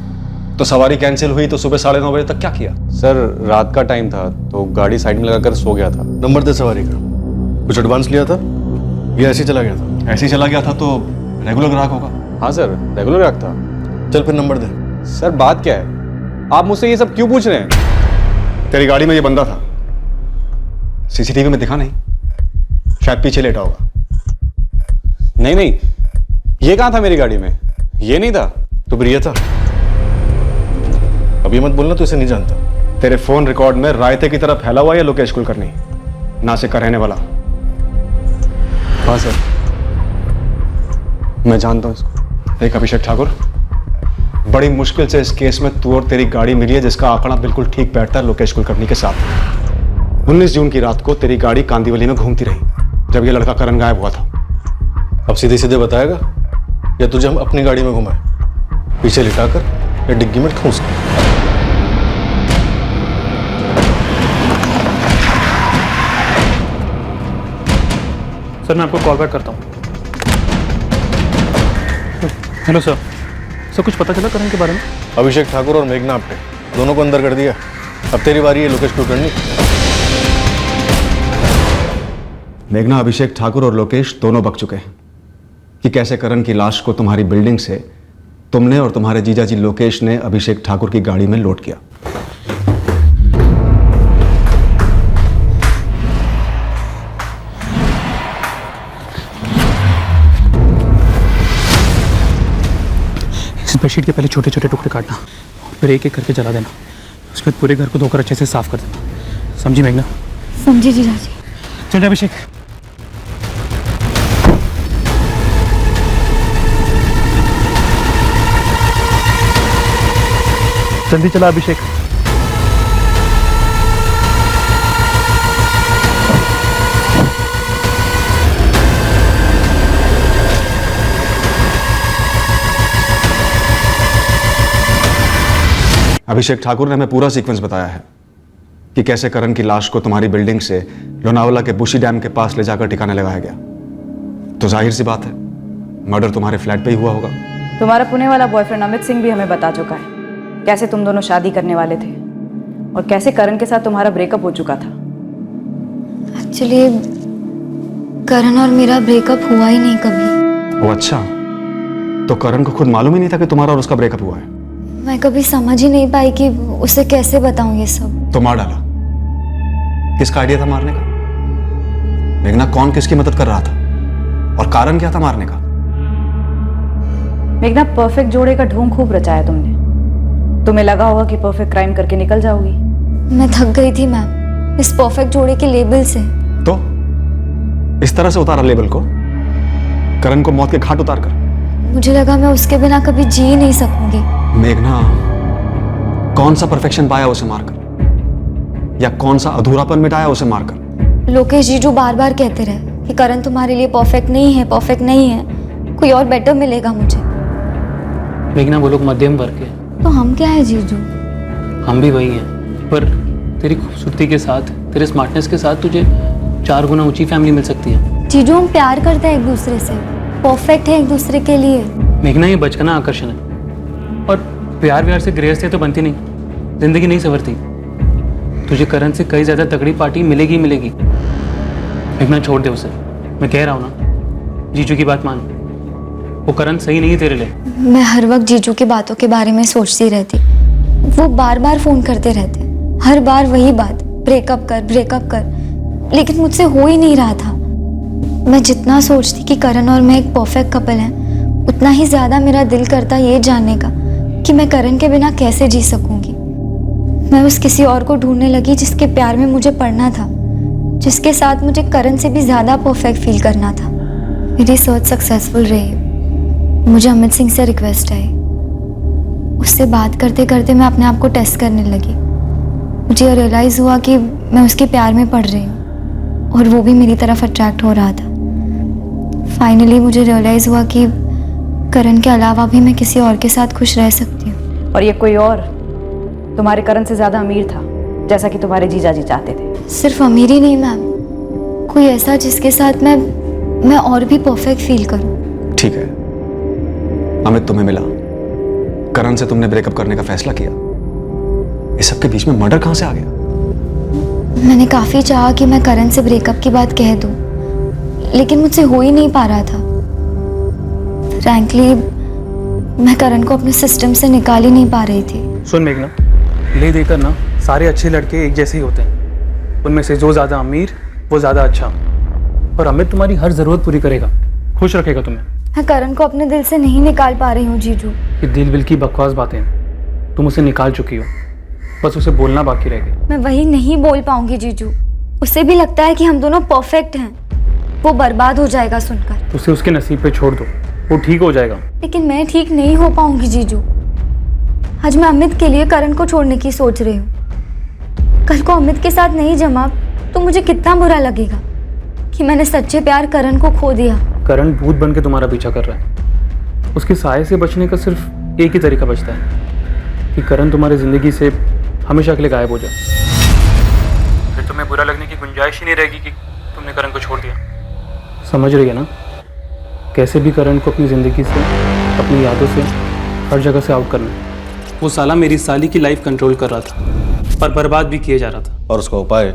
तो सवारी कैंसिल हुई तो सुबह 9:30 बजे तक क्या किया? सर, रात का टाइम था तो गाड़ी साइड में लगाकर सो गया था। नंबर दे सवारी का, कुछ एडवांस लिया था या ऐसे ही चला गया था? ऐसे ही चला गया था तो रेगुलर ग्राहक होगा। हाँ सर, रेगुलर ग्राहक था। चल फिर नंबर दे। सर, बात क्या है, आप मुझसे ये सब क्यों पूछ रहे हैं? तेरी गाड़ी में ये बंदा था, सीसीटीवी में दिखा नहीं? शायद पीछे लेटा होगा। नहीं, ये कहाँ था मेरी गाड़ी में? ये नहीं था। तो प्रिय था। अभी मत बोलना, तो इसे नहीं जानता। तेरे फोन रिकॉर्ड में रायते की तरह फैला हुआ या लोकेश कुलकर्णी नासिक का रहने वाला? हाँ सर, मैं जानता हूँ इसको। एक अभिषेक ठाकुर, बड़ी मुश्किल से इस केस में तू और तेरी गाड़ी मिली है जिसका आंकड़ा बिल्कुल ठीक बैठता है लोकेश कुलकर्णी के साथ। 19 जून की रात को तेरी गाड़ी कांदिवली में घूमती रही जब ये लड़का करण गायब हुआ था। अब सीधे सीधे बताएगा या तुझे हम अपनी गाड़ी में घुमाए, पीछे लिटाकर या डिग्गी में ठूंस कर? सर, मैं आपको कॉल बैक करता हूँ। Hello sir. सर, कुछ पता चला करण के बारे में? अभिषेक ठाकुर और मेघना आपटे दोनों को अंदर कर दिया। अब तेरी बारी है लोकेश कुलकर्णी। मेघना, अभिषेक ठाकुर और लोकेश दोनों बक चुके हैं कि कैसे करण की लाश को तुम्हारी बिल्डिंग से तुमने और तुम्हारे जीजाजी लोकेश ने अभिषेक ठाकुर की गाड़ी में लोड किया। इस बेडशीट के पहले छोटे छोटे टुकड़े काटना, फिर एक एक करके जला देना, उसके बाद पूरे घर को धोकर अच्छे से साफ कर देना। समझी मेघना? समझी जीजाजी। चल जा अभिषेक। जल्दी चला अभिषेक। अभिषेक ठाकुर ने हमें पूरा सीक्वेंस बताया है कि कैसे करण की लाश को तुम्हारी बिल्डिंग से लोनावला के बुशी डैम के पास ले जाकर ठिकाने लगाया गया। तो जाहिर सी बात है मर्डर तुम्हारे फ्लैट पे ही हुआ होगा। तुम्हारा पुणे वाला बॉयफ्रेंड अमित सिंह भी हमें बता चुका है कैसे तुम दोनों शादी करने वाले थे और कैसे करण के साथ तुम्हारा ब्रेकअप हो चुका था। एक्चुअली करण और मेरा ब्रेकअप हुआ ही नहीं कभी। वो अच्छा, तो करण को खुद मालूम ही नहीं था कि तुम्हारा और उसका ब्रेकअप हुआ है? मैं कभी समझ ही नहीं पाई कि उसे कैसे बताऊं ये सब। तो मार डाला। किसका आइडिया था मारने का? मेघना कौन किसकी मदद कर रहा था और कारण क्या था मारने का? मेघना, परफेक्ट जोड़े का ढोंग खूब रचाया तुमने। तुम्हें लगा होगा कि परफेक्ट क्राइम करके निकल जाओगी। मैं थक गई थी मैम इस परफेक्ट जोड़े के लेबल से। तो इस तरह से उतारा लेबल को, करण को मौत के घाट उतार कर। मुझे लगा मैं उसके बिना कभी जी ही नहीं सकूंगी। मेघना, कौन सा परफेक्शन पाया उसे मारकर, या कौन सा अधूरापन मिटाया उसे मारकर? लोकेश जी जो बार बार कहते रहे कि करण तुम्हारे लिए परफेक्ट नहीं है, परफेक्ट नहीं है, कोई और बेटर मिलेगा मुझे। मेघना, वो लोग मध्यम वर्ग के। तो हम क्या है जीजू? हम भी वही हैं, पर तेरी खूबसूरती के साथ, तेरे स्मार्टनेस के साथ तुझे 4 गुना ऊंची फैमिली मिल सकती है। जीजू हम प्यार करते हैं एक दूसरे से, परफेक्ट है एक दूसरे के लिए। मेघना, ये बचपना आकर्षण है और प्यार व्यार से गृहस्थी तो बनती नहीं, जिंदगी नहीं संवरती। तुझे करण से कई ज्यादा तगड़ी पार्टी मिलेगी मिलेगी। मेघना, छोड़ दे उसे। मैं कह रहा हूँ ना, जीजू की बात मान। वो करण सही नहीं है तेरे लिए। मैं हर वक्त जीजू की बातों के बारे में सोचती रहती। वो बार बार फोन करते रहते, हर बार वही बात, ब्रेकअप कर ब्रेकअप कर, लेकिन मुझसे हो ही नहीं रहा था। मैं जितना सोचती कि करण और मैं एक परफेक्ट कपल हैं, उतना ही ज्यादा मेरा दिल करता ये जानने का कि मैं करण के बिना कैसे जी सकूंगी। मैं उस किसी और को ढूंढने लगी जिसके प्यार में मुझे पड़ना था, जिसके साथ मुझे करण से भी ज्यादा परफेक्ट फील करना था। मेरी सर्च सक्सेसफुल रही। मुझे अमित सिंह से रिक्वेस्ट आई। उससे बात करते करते मैं अपने आप को टेस्ट करने लगी। मुझे रियलाइज़ हुआ कि मैं उसके प्यार में पड़ रही हूँ और वो भी मेरी तरफ अट्रैक्ट हो रहा था। फाइनली मुझे रियलाइज़ हुआ कि करण के अलावा भी मैं किसी और के साथ खुश रह सकती हूँ। और ये कोई और तुम्हारे करण से ज्यादा अमीर था, जैसा कि तुम्हारे जीजा जी चाहते थे। सिर्फ अमीर ही नहीं मैम, कोई ऐसा जिसके साथ मैं और भी परफेक्ट फील करूँ। ठीक है, अमित तुम्हें मिला, करण से तुमने ब्रेकअप करने का फैसला किया। इस सब के बीच में मर्डर कहां से आ गया? मैंने काफी चाहा कि मैं करण से ब्रेकअप की बात कह दूं, लेकिन मुझसे हो ही नहीं पा रहा था। फ्रैंकली मैं करण को अपने सिस्टम से निकाल ही नहीं पा रही थी। सुन मेघना, ले देकर ना सारे अच्छे लड़के एक जैसे ही होते हैं। उनमें से जो ज्यादा अमीर वो ज्यादा अच्छा। और अमित तुम्हारी हर जरूरत पूरी करेगा, खुश रखेगा तुम्हें। मैं करण को अपने दिल से नहीं निकाल पा रही हूँ जीजू। ये दिल विल की बकवास बातें तुम उसे निकाल चुकी हो, बस उसे बोलना बाकी रह गया। मैं वही नहीं बोल पाऊंगी जीजू। उसे भी लगता है कि हम दोनों परफेक्ट हैं। वो बर्बाद हो जाएगा सुनकर। उसे उसके नसीब पे छोड़ दो, वो ठीक हो जाएगा। लेकिन मैं ठीक नहीं हो पाऊंगी जीजू। आज मैं अमित के लिए करण को छोड़ने की सोच रही हूँ। कल को अमित के साथ नहीं जमा तो मुझे कितना बुरा लगेगा कि मैंने सच्चे प्यार करण को खो दिया। करण भूत बन के तुम्हारा पीछा कर रहा है। उसके साये से बचने का सिर्फ एक ही तरीका बचता है कि करण तुम्हारी जिंदगी से हमेशा के लिए गायब हो जाए। फिर तुम्हें बुरा लगने की गुंजाइश ही नहीं रहेगी कि तुमने करण को छोड़ दिया। समझ रही है ना? कैसे भी करण को अपनी ज़िंदगी से, अपनी यादों से, हर जगह से आउट करना। वो साला मेरी साली की लाइफ कंट्रोल कर रहा था पर बर्बाद भी किया जा रहा था। और उसका उपाय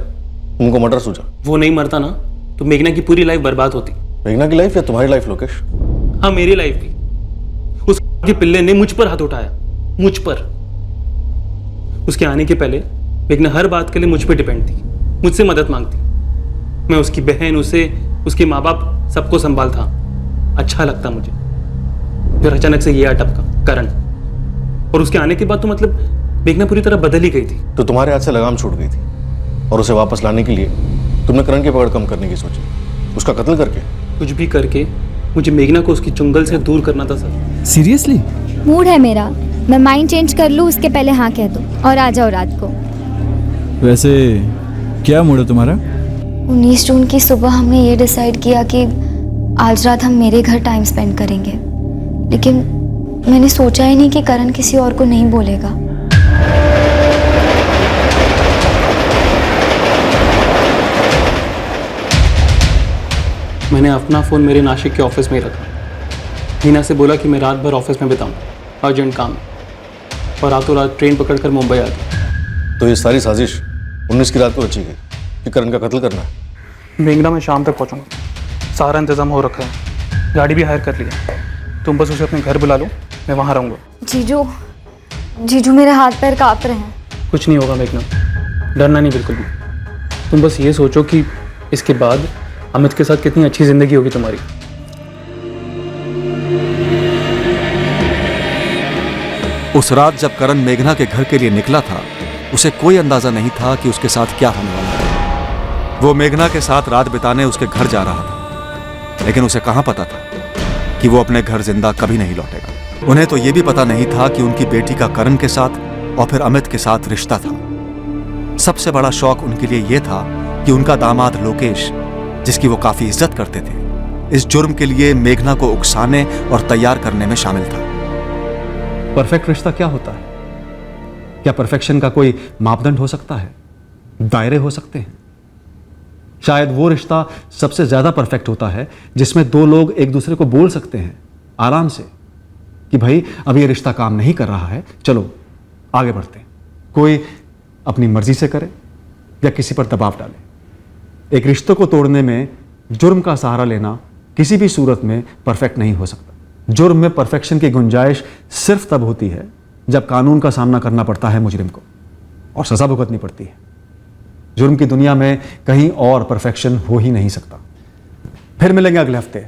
उनको मर्डर सूझा। वो नहीं मरता ना तो मेघना की पूरी लाइफ बर्बाद होती। मेघना की लाइफ या तुम्हारी लाइफ लोकेश? हाँ, मेरी लाइफ भी। उसके पिल्ले ने मुझ पर हाथ उठाया, मुझ पर। उसके आने के पहले मेघना हर बात के लिए मुझ पर डिपेंड थी, मुझसे मदद मांगती। मैं उसकी बहन, उसे, उसके माँ बाप सबको संभालता। अच्छा लगता मुझे। फिर अचानक से ये आ टपका करण, और उसके आने के बाद तो मतलब मेघना पूरी तरह बदल ही गई थी। तो तुम्हारे हाथ से लगाम छूट गई थी और उसे वापस लाने के लिए तुमने करण की पकड़ कम करने की सोची, उसका कत्ल करके। कुछ भी करके मुझे मेघना को उसकी चुंगल से दूर करना था सर। सीरियसली? मूड है मेरा, मैं माइंड चेंज कर लूँ उसके पहले हाँ कह दो और आ जाओ रात को। वैसे क्या मूड है तुम्हारा? 19 जून की सुबह हमने ये डिसाइड किया कि आज रात हम मेरे घर टाइम स्पेंड करेंगे, लेकिन मैंने सोचा ही नहीं कि करण किसी और को नहीं बोलेगा। मैंने अपना फ़ोन मेरे नासिक के ऑफिस में ही रखा। मीना से बोला कि मैं रात भर ऑफिस में बिताऊँ, अर्जेंट काम, और रातों रात ट्रेन पकड़कर मुंबई आ गई। तो ये सारी साजिश 19 की रात को रची गई कि करण का कत्ल करना है। मेघना मैं शाम तक पहुँचूँगा, सारा इंतज़ाम हो रखा है, गाड़ी भी हायर कर लिया। तुम बस उसे अपने घर बुला लो, मैं वहाँ रहूँगा। जीजू, जीजू मेरे हाथ पैर काँप रहे हैं। कुछ नहीं होगा मेघना, डरना नहीं बिल्कुल भी। तुम बस ये सोचो कि इसके बाद अमित के साथ कितनी अच्छी ज़िंदगी होगी तुम्हारी। उस रात जब करण मेघना के घर के लिए निकला था, उसे कोई अंदाजा नहीं था कि उसके साथ क्या होने वाला है। वो मेघना के साथ रात बिताने उसके घर जा रहा था, लेकिन उसे कहां पता था कि वो अपने घर जिंदा कभी नहीं लौटेगा। उन्हें तो यह भी पता नहीं था कि उनकी बेटी का करण के साथ और फिर अमित के साथ रिश्ता था। सबसे बड़ा शौक उनके लिए यह था कि उनका दामाद लोकेश, जिसकी वो काफी इज्जत करते थे, इस जुर्म के लिए मेघना को उकसाने और तैयार करने में शामिल था। परफेक्ट रिश्ता क्या होता है? क्या परफेक्शन का कोई मापदंड हो सकता है? दायरे हो सकते हैं? शायद वो रिश्ता सबसे ज्यादा परफेक्ट होता है जिसमें दो लोग एक दूसरे को बोल सकते हैं आराम से कि भाई अब ये रिश्ता काम नहीं कर रहा है, चलो आगे बढ़ते हैं। कोई अपनी मर्जी से करे या किसी पर दबाव डाले। एक रिश्ते को तोड़ने में जुर्म का सहारा लेना किसी भी सूरत में परफेक्ट नहीं हो सकता। जुर्म में परफेक्शन की गुंजाइश सिर्फ तब होती है जब कानून का सामना करना पड़ता है मुजरिम को और सजा भुगतनी पड़ती है। जुर्म की दुनिया में कहीं और परफेक्शन हो ही नहीं सकता। फिर मिलेंगे अगले हफ्ते।